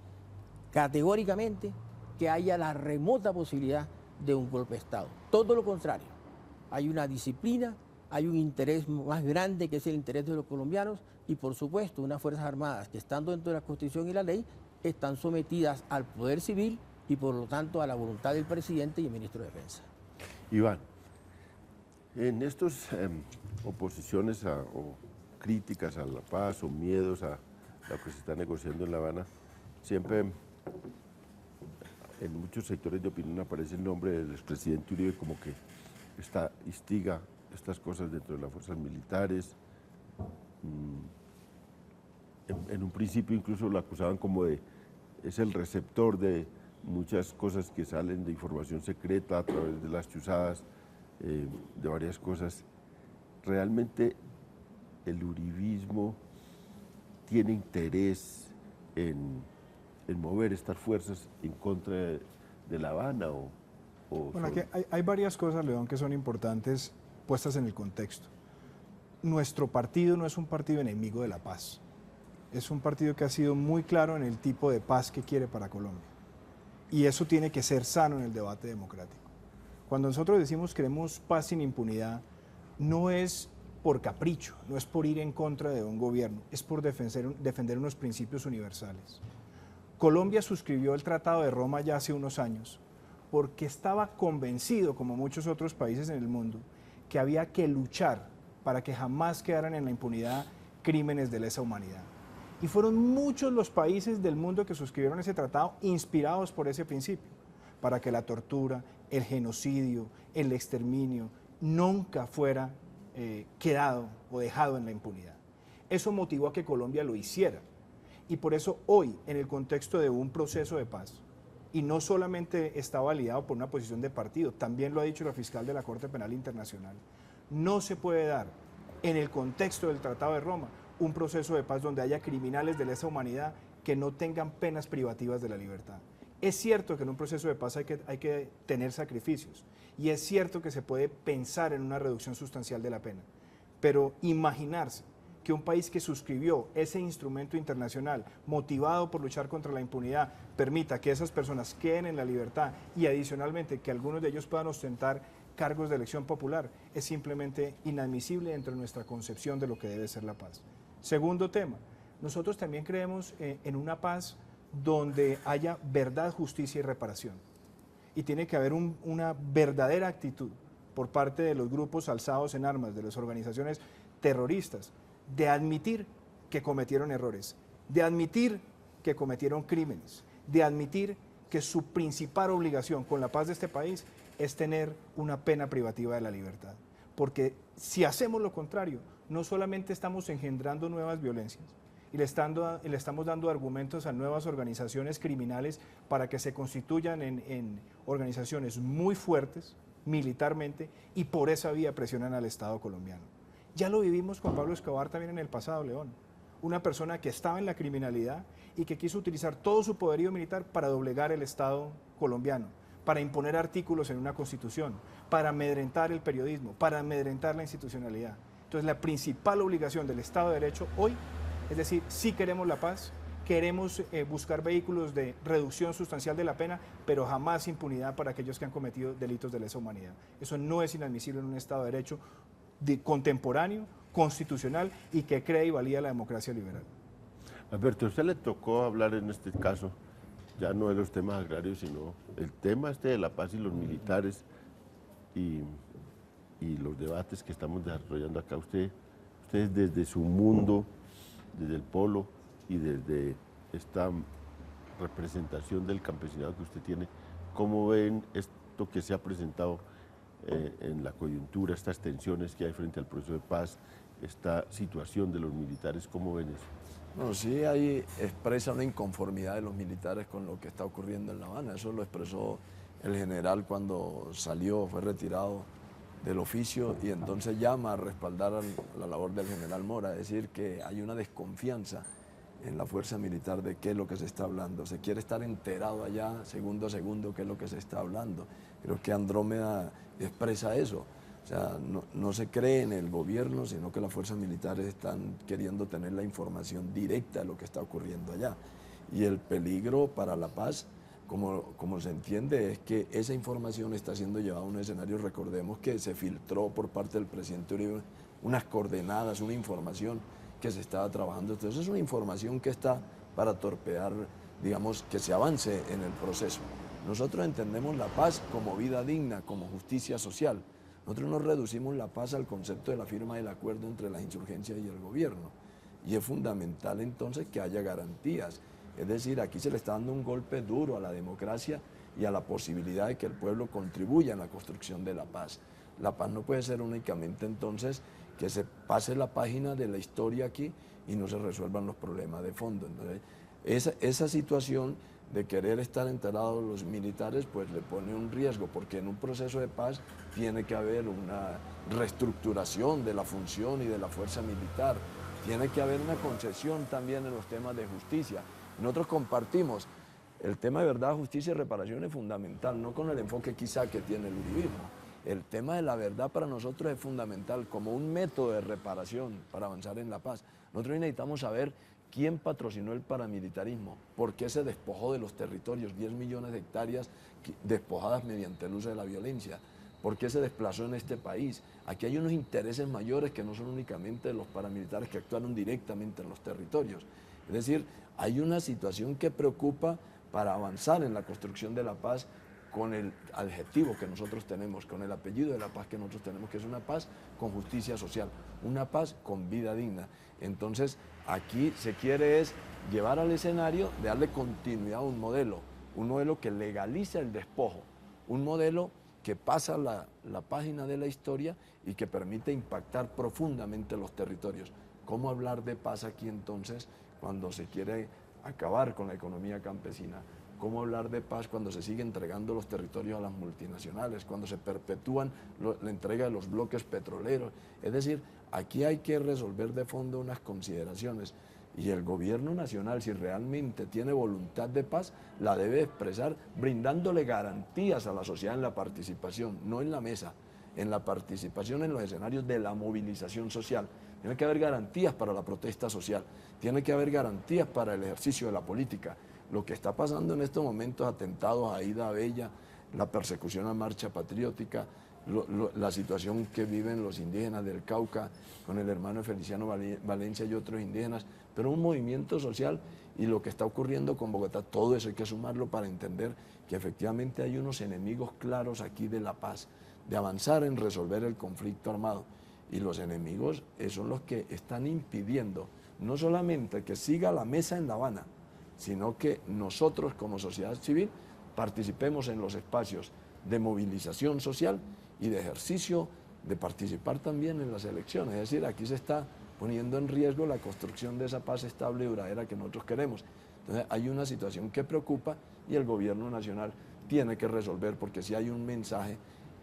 categóricamente, que haya la remota posibilidad de un golpe de Estado. Todo lo contrario, hay una disciplina, hay un interés más grande que es el interés de los colombianos, y por supuesto unas Fuerzas Armadas que, estando dentro de la Constitución y la ley, están sometidas al poder civil y por lo tanto a la voluntad del presidente y el ministro de Defensa. Iván, en estas oposiciones o críticas a la paz o miedos a lo que se está negociando en La Habana, siempre en muchos sectores de opinión aparece el nombre del expresidente Uribe como que instiga estas cosas dentro de las fuerzas militares. En un principio incluso lo acusaban como es el receptor de muchas cosas que salen de información secreta a través de las chuzadas, de varias cosas. ¿Realmente el uribismo tiene interés en mover estas fuerzas en contra de La Habana? Bueno, aquí hay varias cosas, León, que son importantes puestas en el contexto. Nuestro partido no es un partido enemigo de la paz. Es un partido que ha sido muy claro en el tipo de paz que quiere para Colombia. Y eso tiene que ser sano en el debate democrático. Cuando nosotros decimos queremos paz sin impunidad, no es por capricho, no es por ir en contra de un gobierno, es por defender unos principios universales. Colombia suscribió el Tratado de Roma ya hace unos años porque estaba convencido, como muchos otros países en el mundo, que había que luchar para que jamás quedaran en la impunidad crímenes de lesa humanidad. Y fueron muchos los países del mundo que suscribieron ese tratado inspirados por ese principio, para que la tortura, el genocidio, el exterminio nunca fuera quedado o dejado en la impunidad. Eso motivó a que Colombia lo hiciera. Y por eso hoy, en el contexto de un proceso de paz, y no solamente está validado por una posición de partido, también lo ha dicho la fiscal de la Corte Penal Internacional, no se puede dar en el contexto del Tratado de Roma un proceso de paz donde haya criminales de lesa humanidad que no tengan penas privativas de la libertad. Es cierto que en un proceso de paz hay que tener sacrificios, y es cierto que se puede pensar en una reducción sustancial de la pena, pero imaginarse que un país que suscribió ese instrumento internacional, motivado por luchar contra la impunidad, permita que esas personas queden en la libertad y adicionalmente que algunos de ellos puedan ostentar cargos de elección popular, es simplemente inadmisible dentro de nuestra concepción de lo que debe ser la paz. Segundo tema, nosotros también creemos en una paz donde haya verdad, justicia y reparación. Y tiene que haber una verdadera actitud por parte de los grupos alzados en armas, de las organizaciones terroristas, de admitir que cometieron errores, de admitir que cometieron crímenes, de admitir que su principal obligación con la paz de este país es tener una pena privativa de la libertad. Porque si hacemos lo contrario, no solamente estamos engendrando nuevas violencias y le estamos dando argumentos a nuevas organizaciones criminales para que se constituyan en organizaciones muy fuertes militarmente y por esa vía presionan al Estado colombiano. Ya lo vivimos con Pablo Escobar también en el pasado, León. Una persona que estaba en la criminalidad y que quiso utilizar todo su poderío militar para doblegar el Estado colombiano, para imponer artículos en una constitución, para amedrentar el periodismo, para amedrentar la institucionalidad. Entonces, la principal obligación del Estado de Derecho hoy, es decir, sí queremos la paz, queremos buscar vehículos de reducción sustancial de la pena, pero jamás impunidad para aquellos que han cometido delitos de lesa humanidad. Eso no es inadmisible en un Estado de Derecho contemporáneo, constitucional y que cree y valida la democracia liberal. Alberto, a usted le tocó hablar en este caso, ya no de los temas agrarios, sino el tema de la paz y los militares, y y los debates que estamos desarrollando acá, ustedes desde su mundo, desde el polo y desde esta representación del campesinado que usted tiene, ¿cómo ven esto que se ha presentado en la coyuntura, estas tensiones que hay frente al proceso de paz, esta situación de los militares? ¿Cómo ven eso? Bueno, sí hay expresa una inconformidad de los militares con lo que está ocurriendo en La Habana. Eso lo expresó el general cuando salió, fue retirado del oficio y entonces llama a respaldar la labor del general Mora, es decir, que hay una desconfianza en la fuerza militar de qué es lo que se está hablando. Se quiere estar enterado allá, segundo a segundo, qué es lo que se está hablando. Creo que Andrómeda expresa eso. O sea, no se cree en el gobierno, sino que las fuerzas militares están queriendo tener la información directa de lo que está ocurriendo allá. Y el peligro para la paz, como se entiende, es que esa información está siendo llevada a un escenario. Recordemos que se filtró por parte del presidente Uribe unas coordenadas, una información que se estaba trabajando. Entonces es una información que está para torpedear, digamos, que se avance en el proceso. Nosotros entendemos la paz como vida digna, como justicia social. Nosotros no reducimos la paz al concepto de la firma del acuerdo entre las insurgencias y el gobierno. Y es fundamental entonces que haya garantías. Es decir, aquí se le está dando un golpe duro a la democracia y a la posibilidad de que el pueblo contribuya en la construcción de la paz. La paz no puede ser únicamente entonces que se pase la página de la historia aquí y no se resuelvan los problemas de fondo. Entonces, esa situación de querer estar enterados los militares, pues le pone un riesgo, porque en un proceso de paz tiene que haber una reestructuración de la función y de la fuerza militar, tiene que haber una concesión también en los temas de justicia. Nosotros compartimos el tema de verdad, justicia y reparación es fundamental, no con el enfoque quizá que tiene el uribismo. El tema de la verdad para nosotros es fundamental como un método de reparación para avanzar en la paz. Nosotros necesitamos saber quién patrocinó el paramilitarismo, por qué se despojó de los territorios, 10 millones de hectáreas despojadas mediante el uso de la violencia, por qué se desplazó en este país. Aquí hay unos intereses mayores que no son únicamente de los paramilitares que actuaron directamente en los territorios. Es decir, hay una situación que preocupa para avanzar en la construcción de la paz con el adjetivo que nosotros tenemos, con el apellido de la paz que nosotros tenemos, que es una paz con justicia social, una paz con vida digna. Entonces, aquí se quiere es llevar al escenario de darle continuidad a un modelo que legaliza el despojo, un modelo que pasa la página de la historia y que permite impactar profundamente los territorios. ¿Cómo hablar de paz aquí entonces cuando se quiere acabar con la economía campesina? ¿Cómo hablar de paz cuando se sigue entregando los territorios a las multinacionales, cuando se perpetúan la entrega de los bloques petroleros? Es decir, aquí hay que resolver de fondo unas consideraciones y el gobierno nacional, si realmente tiene voluntad de paz, la debe expresar brindándole garantías a la sociedad en la participación, no en la mesa, en la participación en los escenarios de la movilización social. Tiene que haber garantías para la protesta social, tiene que haber garantías para el ejercicio de la política. Lo que está pasando en estos momentos, atentados a Aida Bella, la persecución a Marcha Patriótica, la situación que viven los indígenas del Cauca con el hermano Feliciano Valencia y otros indígenas, pero un movimiento social y lo que está ocurriendo con Bogotá, todo eso hay que sumarlo para entender que efectivamente hay unos enemigos claros aquí de la paz, de avanzar en resolver el conflicto armado. Y los enemigos son los que están impidiendo no solamente que siga la mesa en La Habana, sino que nosotros como sociedad civil participemos en los espacios de movilización social y de ejercicio, de participar también en las elecciones. Es decir, aquí se está poniendo en riesgo la construcción de esa paz estable y duradera que nosotros queremos. Entonces hay una situación que preocupa y el gobierno nacional tiene que resolver, porque si hay un mensaje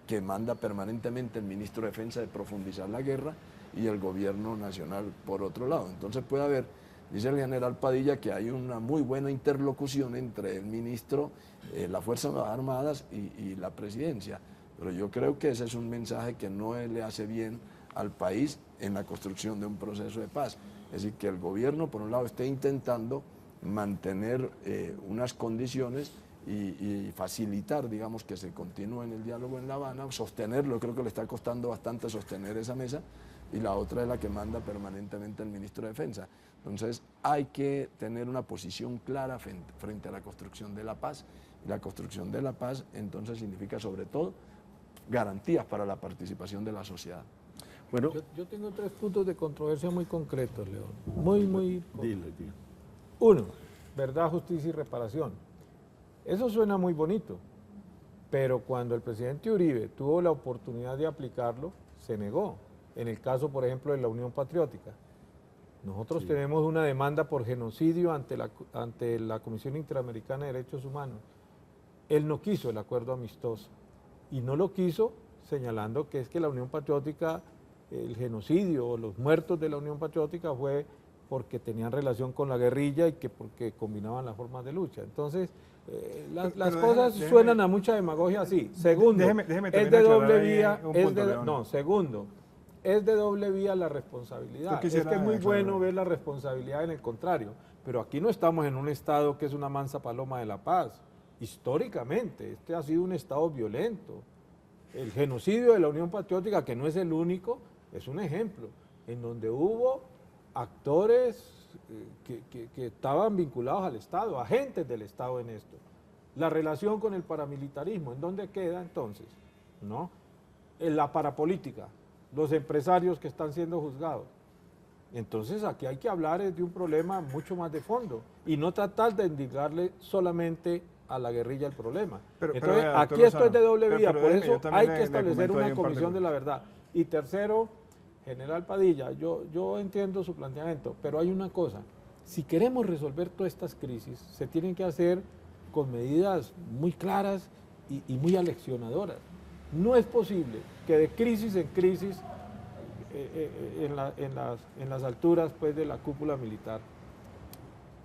que manda permanentemente el ministro de Defensa de profundizar la guerra y el gobierno nacional por otro lado. Entonces puede haber, dice el general Padilla, que hay una muy buena interlocución entre el ministro, las Fuerzas Armadas y la presidencia. Pero yo creo que ese es un mensaje que no le hace bien al país en la construcción de un proceso de paz. Es decir, que el gobierno, por un lado, esté intentando mantener unas condiciones y facilitar, digamos, que se continúe en el diálogo en La Habana, sostenerlo. Creo que le está costando bastante sostener esa mesa, y la otra es la que manda permanentemente el ministro de Defensa. Entonces hay que tener una posición clara frente a la construcción de la paz, y la construcción de la paz entonces significa sobre todo garantías para la participación de la sociedad. Bueno, yo tengo 3 puntos de controversia muy concretos, León. Muy dilo. Uno, verdad, justicia y reparación. Eso suena muy bonito, pero cuando el presidente Uribe tuvo la oportunidad de aplicarlo, se negó. En el caso, por ejemplo, de la Unión Patriótica. Nosotros tenemos una demanda por genocidio ante la Comisión Interamericana de Derechos Humanos. Él no quiso el acuerdo amistoso y no lo quiso señalando que es que la Unión Patriótica, el genocidio o los muertos de la Unión Patriótica fue porque tenían relación con la guerrilla y que porque combinaban las formas de lucha. Entonces, las cosas suenan a mucha demagogia así. Segundo, es de doble vía, segundo, es de doble vía la responsabilidad. Es que es muy bueno ver la responsabilidad en el contrario, pero aquí no estamos en un estado que es una mansa paloma de la paz. Históricamente, este ha sido un estado violento. El genocidio de la Unión Patriótica, que no es el único, es un ejemplo, en donde hubo actores que estaban vinculados al Estado, agentes del Estado en esto. La relación con el paramilitarismo, ¿en dónde queda entonces? ¿No? En la parapolítica, los empresarios que están siendo juzgados. Entonces aquí hay que hablar de un problema mucho más de fondo y no tratar de indicarle solamente a la guerrilla el problema. Entonces, aquí esto es de doble vía, por eso hay que establecer una comisión de la verdad. Y tercero, General Padilla, yo entiendo su planteamiento, pero hay una cosa, si queremos resolver todas estas crisis, se tienen que hacer con medidas muy claras y muy aleccionadoras. No es posible que de crisis en crisis, en las alturas pues, de la cúpula militar,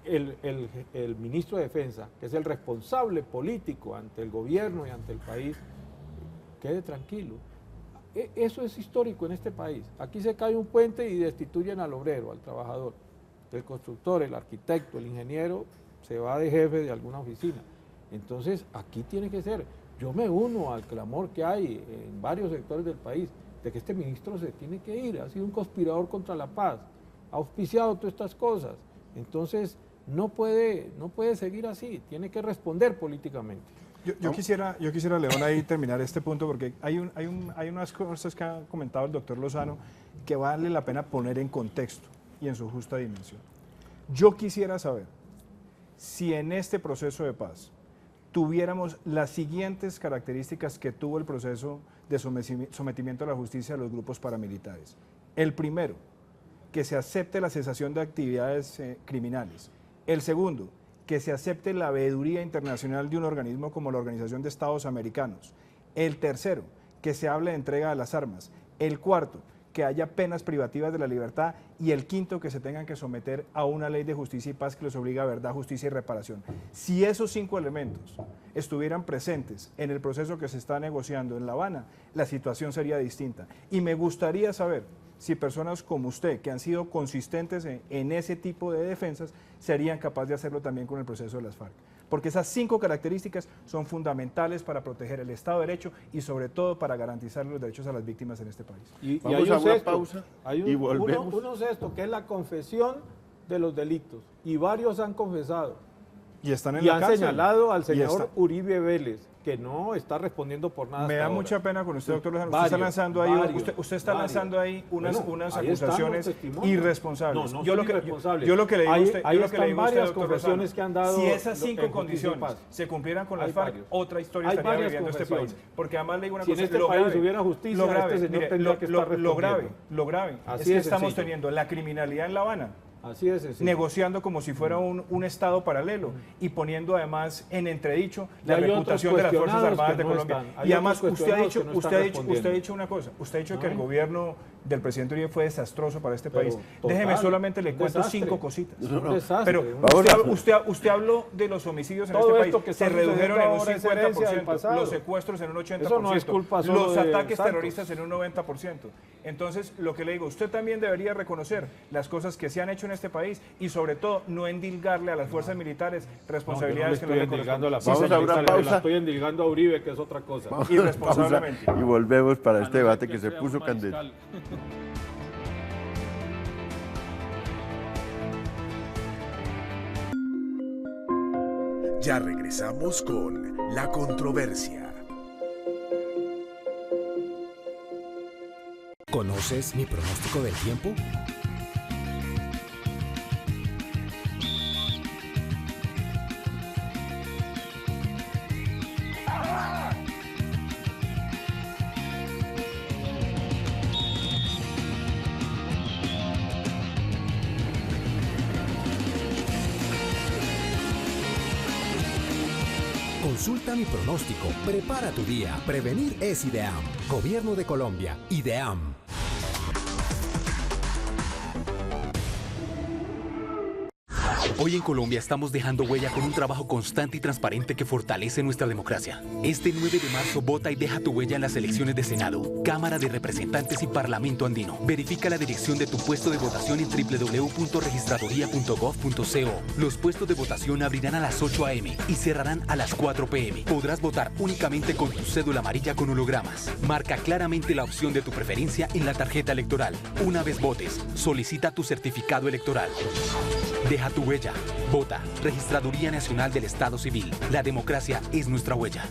el ministro de Defensa, que es el responsable político ante el gobierno y ante el país, quede tranquilo. Eso es histórico en este país. Aquí se cae un puente y destituyen al obrero, al trabajador. El constructor, el arquitecto, el ingeniero se va de jefe de alguna oficina. Entonces, aquí tiene que ser. Yo me uno al clamor que hay en varios sectores del país de que este ministro se tiene que ir. Ha sido un conspirador contra la paz. Ha auspiciado todas estas cosas. Entonces, no puede seguir así. Tiene que responder políticamente. Yo quisiera, León, ahí terminar este punto porque hay unas cosas que ha comentado el doctor Lozano que vale la pena poner en contexto y en su justa dimensión. Yo quisiera saber si en este proceso de paz tuviéramos las siguientes características que tuvo el proceso de sometimiento a la justicia de los grupos paramilitares. El primero, que se acepte la cesación de actividades criminales. El segundo, que se acepte la veeduría internacional de un organismo como la Organización de Estados Americanos. El tercero, que se hable de entrega de las armas. El cuarto, que haya penas privativas de la libertad. Y el quinto, que se tengan que someter a una ley de justicia y paz que les obliga a verdad, justicia y reparación. Si esos 5 elementos estuvieran presentes en el proceso que se está negociando en La Habana, la situación sería distinta. Y me gustaría saber si personas como usted, que han sido consistentes en ese tipo de defensas, serían capaces de hacerlo también con el proceso de las FARC. Porque esas 5 características son fundamentales para proteger el Estado de Derecho y sobre todo para garantizar los derechos a las víctimas en este país. Y hay un sexto, y volvemos. Uno sexto, que es la confesión de los delitos. Y varios han confesado. Y están en la cárcel. Han señalado al senador Uribe Vélez, que no está respondiendo por nada. Me da mucha pena con usted, doctor Lozano. Usted está lanzando ahí unas acusaciones irresponsables. No, yo lo que le digo a usted, doctor Lozano, que han dado, si esas 5 condiciones se cumplieran con las FARC, otra historia estaría viviendo este país. Porque además le digo una cosa, si en este país hubiera justicia, este señor tendría que estar respondiendo. Lo grave es que estamos teniendo la criminalidad en La Habana, así es, negociando como si fuera un Estado paralelo y poniendo además en entredicho la reputación de las Fuerzas Armadas de Colombia. Y además usted ha dicho una cosa, usted ha dicho que el gobierno del presidente Uribe fue desastroso para este país. Déjeme solamente le cuento 5 cositas. Pero usted habló de los homicidios en este país, se redujeron en un 50%, los secuestros en un 80%, los ataques terroristas en un 90%. Entonces, lo que le digo, usted también debería reconocer las cosas que se han hecho en este país y sobre todo no endilgarle a las fuerzas militares responsabilidades que no le corresponden. La estoy endilgando a Uribe, que es otra cosa. Irresponsablemente. Y volvemos para este debate que se puso candente. Ya regresamos con La Controversia. ¿Conoces mi pronóstico del tiempo? Consulta mi pronóstico, prepara tu día. Prevenir es IDEAM. Gobierno de Colombia, IDEAM. Hoy en Colombia estamos dejando huella con un trabajo constante y transparente que fortalece nuestra democracia. Este 9 de marzo vota y deja tu huella en las elecciones de Senado, Cámara de Representantes y Parlamento Andino. Verifica la dirección de tu puesto de votación en www.registraduría.gov.co. Los puestos de votación abrirán a las 8 a.m. y cerrarán a las 4 p.m. Podrás votar únicamente con tu cédula amarilla con hologramas. Marca claramente la opción de tu preferencia en la tarjeta electoral. Una vez votes, solicita tu certificado electoral. Deja tu huella. Vota. Registraduría Nacional del Estado Civil. La democracia es nuestra huella.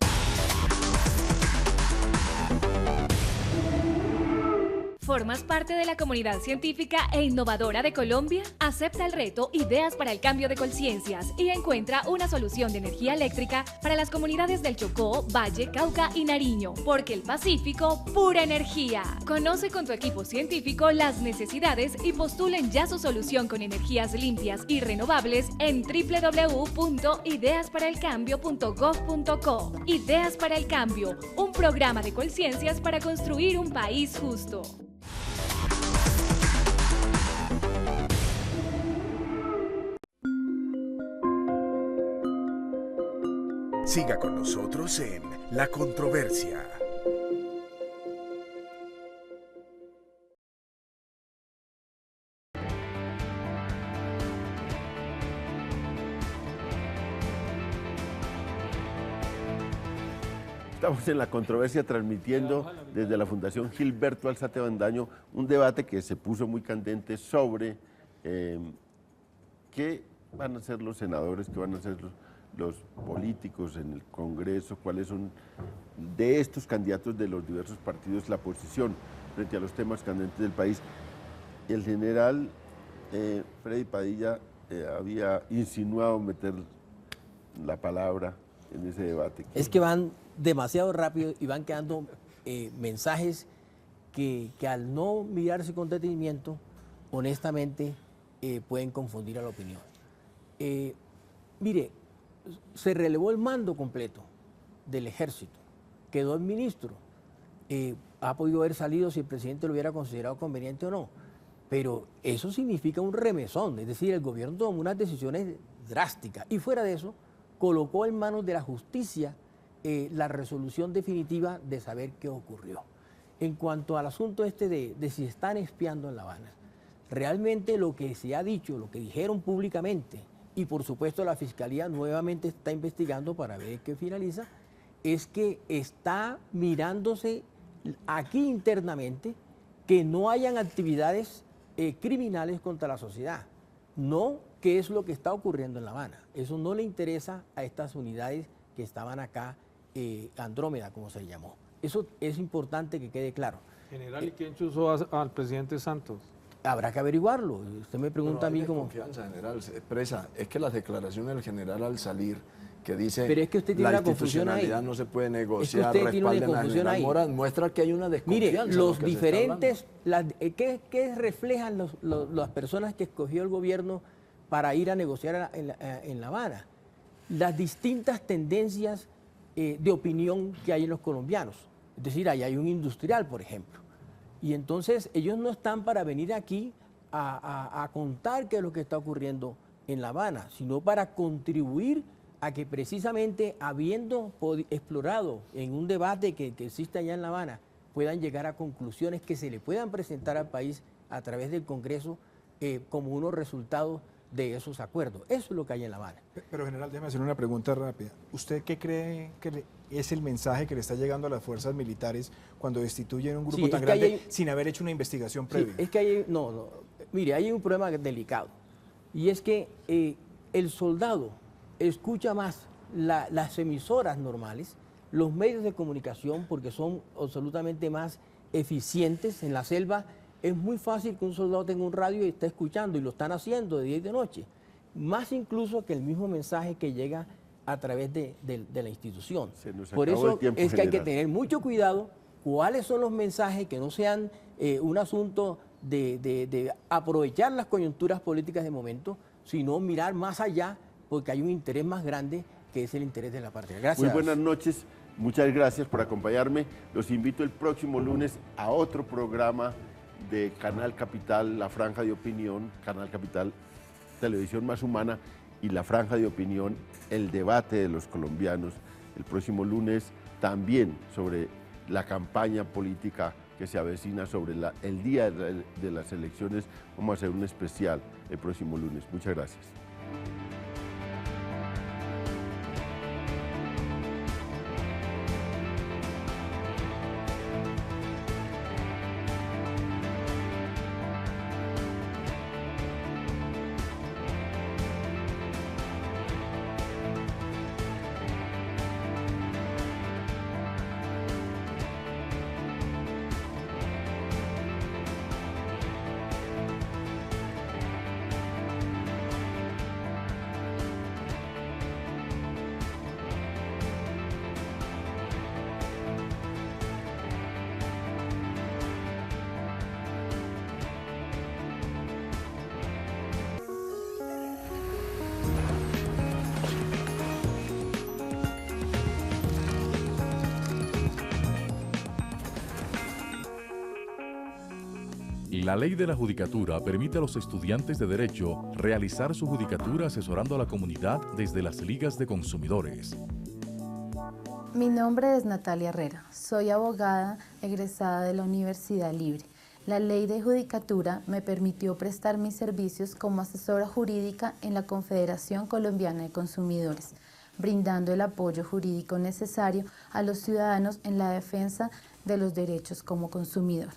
¿Formas parte de la comunidad científica e innovadora de Colombia? Acepta el reto Ideas para el Cambio de Conciencias y encuentra una solución de energía eléctrica para las comunidades del Chocó, Valle, Cauca y Nariño, porque el Pacífico, pura energía. Conoce con tu equipo científico las necesidades y postulen ya su solución con energías limpias y renovables en www.ideasparalcambio.gov.co. Ideas para el Cambio, un programa de conciencias para construir un país justo. Siga con nosotros en La Controversia. Estamos en La Controversia transmitiendo desde la Fundación Gilberto Alzate Bandaño un debate que se puso muy candente sobre qué van a ser los senadores, qué van a ser los políticos en el Congreso, cuáles son de estos candidatos de los diversos partidos la posición frente a los temas candentes del país. El general Freddy Padilla había insinuado meter la palabra en ese debate. Es que van demasiado rápido y van quedando mensajes que al no mirarse con detenimiento, honestamente, pueden confundir a la opinión. Mire, se relevó el mando completo del ejército, quedó el ministro, ha podido haber salido si el presidente lo hubiera considerado conveniente o no, pero eso significa un remesón, es decir, el gobierno tomó unas decisiones drásticas y fuera de eso colocó en manos de la justicia la resolución definitiva de saber qué ocurrió. En cuanto al asunto de si están espiando en La Habana, realmente lo que se ha dicho, lo que dijeron públicamente, y por supuesto la Fiscalía nuevamente está investigando para ver qué finaliza, es que está mirándose aquí internamente que no hayan actividades criminales contra la sociedad, no qué es lo que está ocurriendo en La Habana. Eso no le interesa a estas unidades que estaban acá, Andrómeda, como se llamó. Eso es importante que quede claro. General, ¿y quién chuzó al presidente Santos? Habrá que averiguarlo. Usted me pregunta a mí cómo... confianza, general, se expresa. Es que las declaraciones del general al salir, que dice pero es que usted tiene la una confusión institucionalidad ahí. no se puede negociar, es que usted tiene una confusión ahí. Moras, muestra que hay una desconfianza. Mire, los diferentes... ¿Qué reflejan las personas que escogió el gobierno para ir a negociar en La Habana? Las distintas tendencias de opinión que hay en los colombianos. Es decir, ahí hay un industrial, por ejemplo. Y entonces ellos no están para venir aquí a contar qué es lo que está ocurriendo en La Habana, sino para contribuir a que precisamente habiendo explorado en un debate que existe allá en La Habana, puedan llegar a conclusiones que se le puedan presentar al país a través del Congreso como unos resultados de esos acuerdos. Eso es lo que hay en La Habana. Pero general, déjeme hacer una pregunta rápida. ¿Usted qué cree que es el mensaje que le está llegando a las fuerzas militares cuando destituyen un grupo tan grande sin haber hecho una investigación previa? Sí, es que hay, mire, hay un problema delicado y es que el soldado escucha más las emisoras normales, los medios de comunicación, porque son absolutamente más eficientes en la selva, es muy fácil que un soldado tenga un radio y esté escuchando, y lo están haciendo de día y de noche. Más incluso que el mismo mensaje que llega a través de la institución. Por eso es que hay que tener mucho cuidado cuáles son los mensajes, que no sean un asunto de aprovechar las coyunturas políticas de momento, sino mirar más allá, porque hay un interés más grande que es el interés de la patria. Gracias. Muy buenas noches, muchas gracias por acompañarme. Los invito el próximo lunes a otro programa de Canal Capital, La Franja de Opinión, Canal Capital, Televisión Más Humana, y La Franja de Opinión, el debate de los colombianos. El próximo lunes también sobre la campaña política que se avecina, sobre el día de las elecciones. Vamos a hacer un especial el próximo lunes. Muchas gracias. La ley de la judicatura permite a los estudiantes de Derecho realizar su judicatura asesorando a la comunidad desde las ligas de consumidores. Mi nombre es Natalia Herrera, soy abogada egresada de la Universidad Libre. La ley de judicatura me permitió prestar mis servicios como asesora jurídica en la Confederación Colombiana de Consumidores, brindando el apoyo jurídico necesario a los ciudadanos en la defensa de los derechos como consumidor.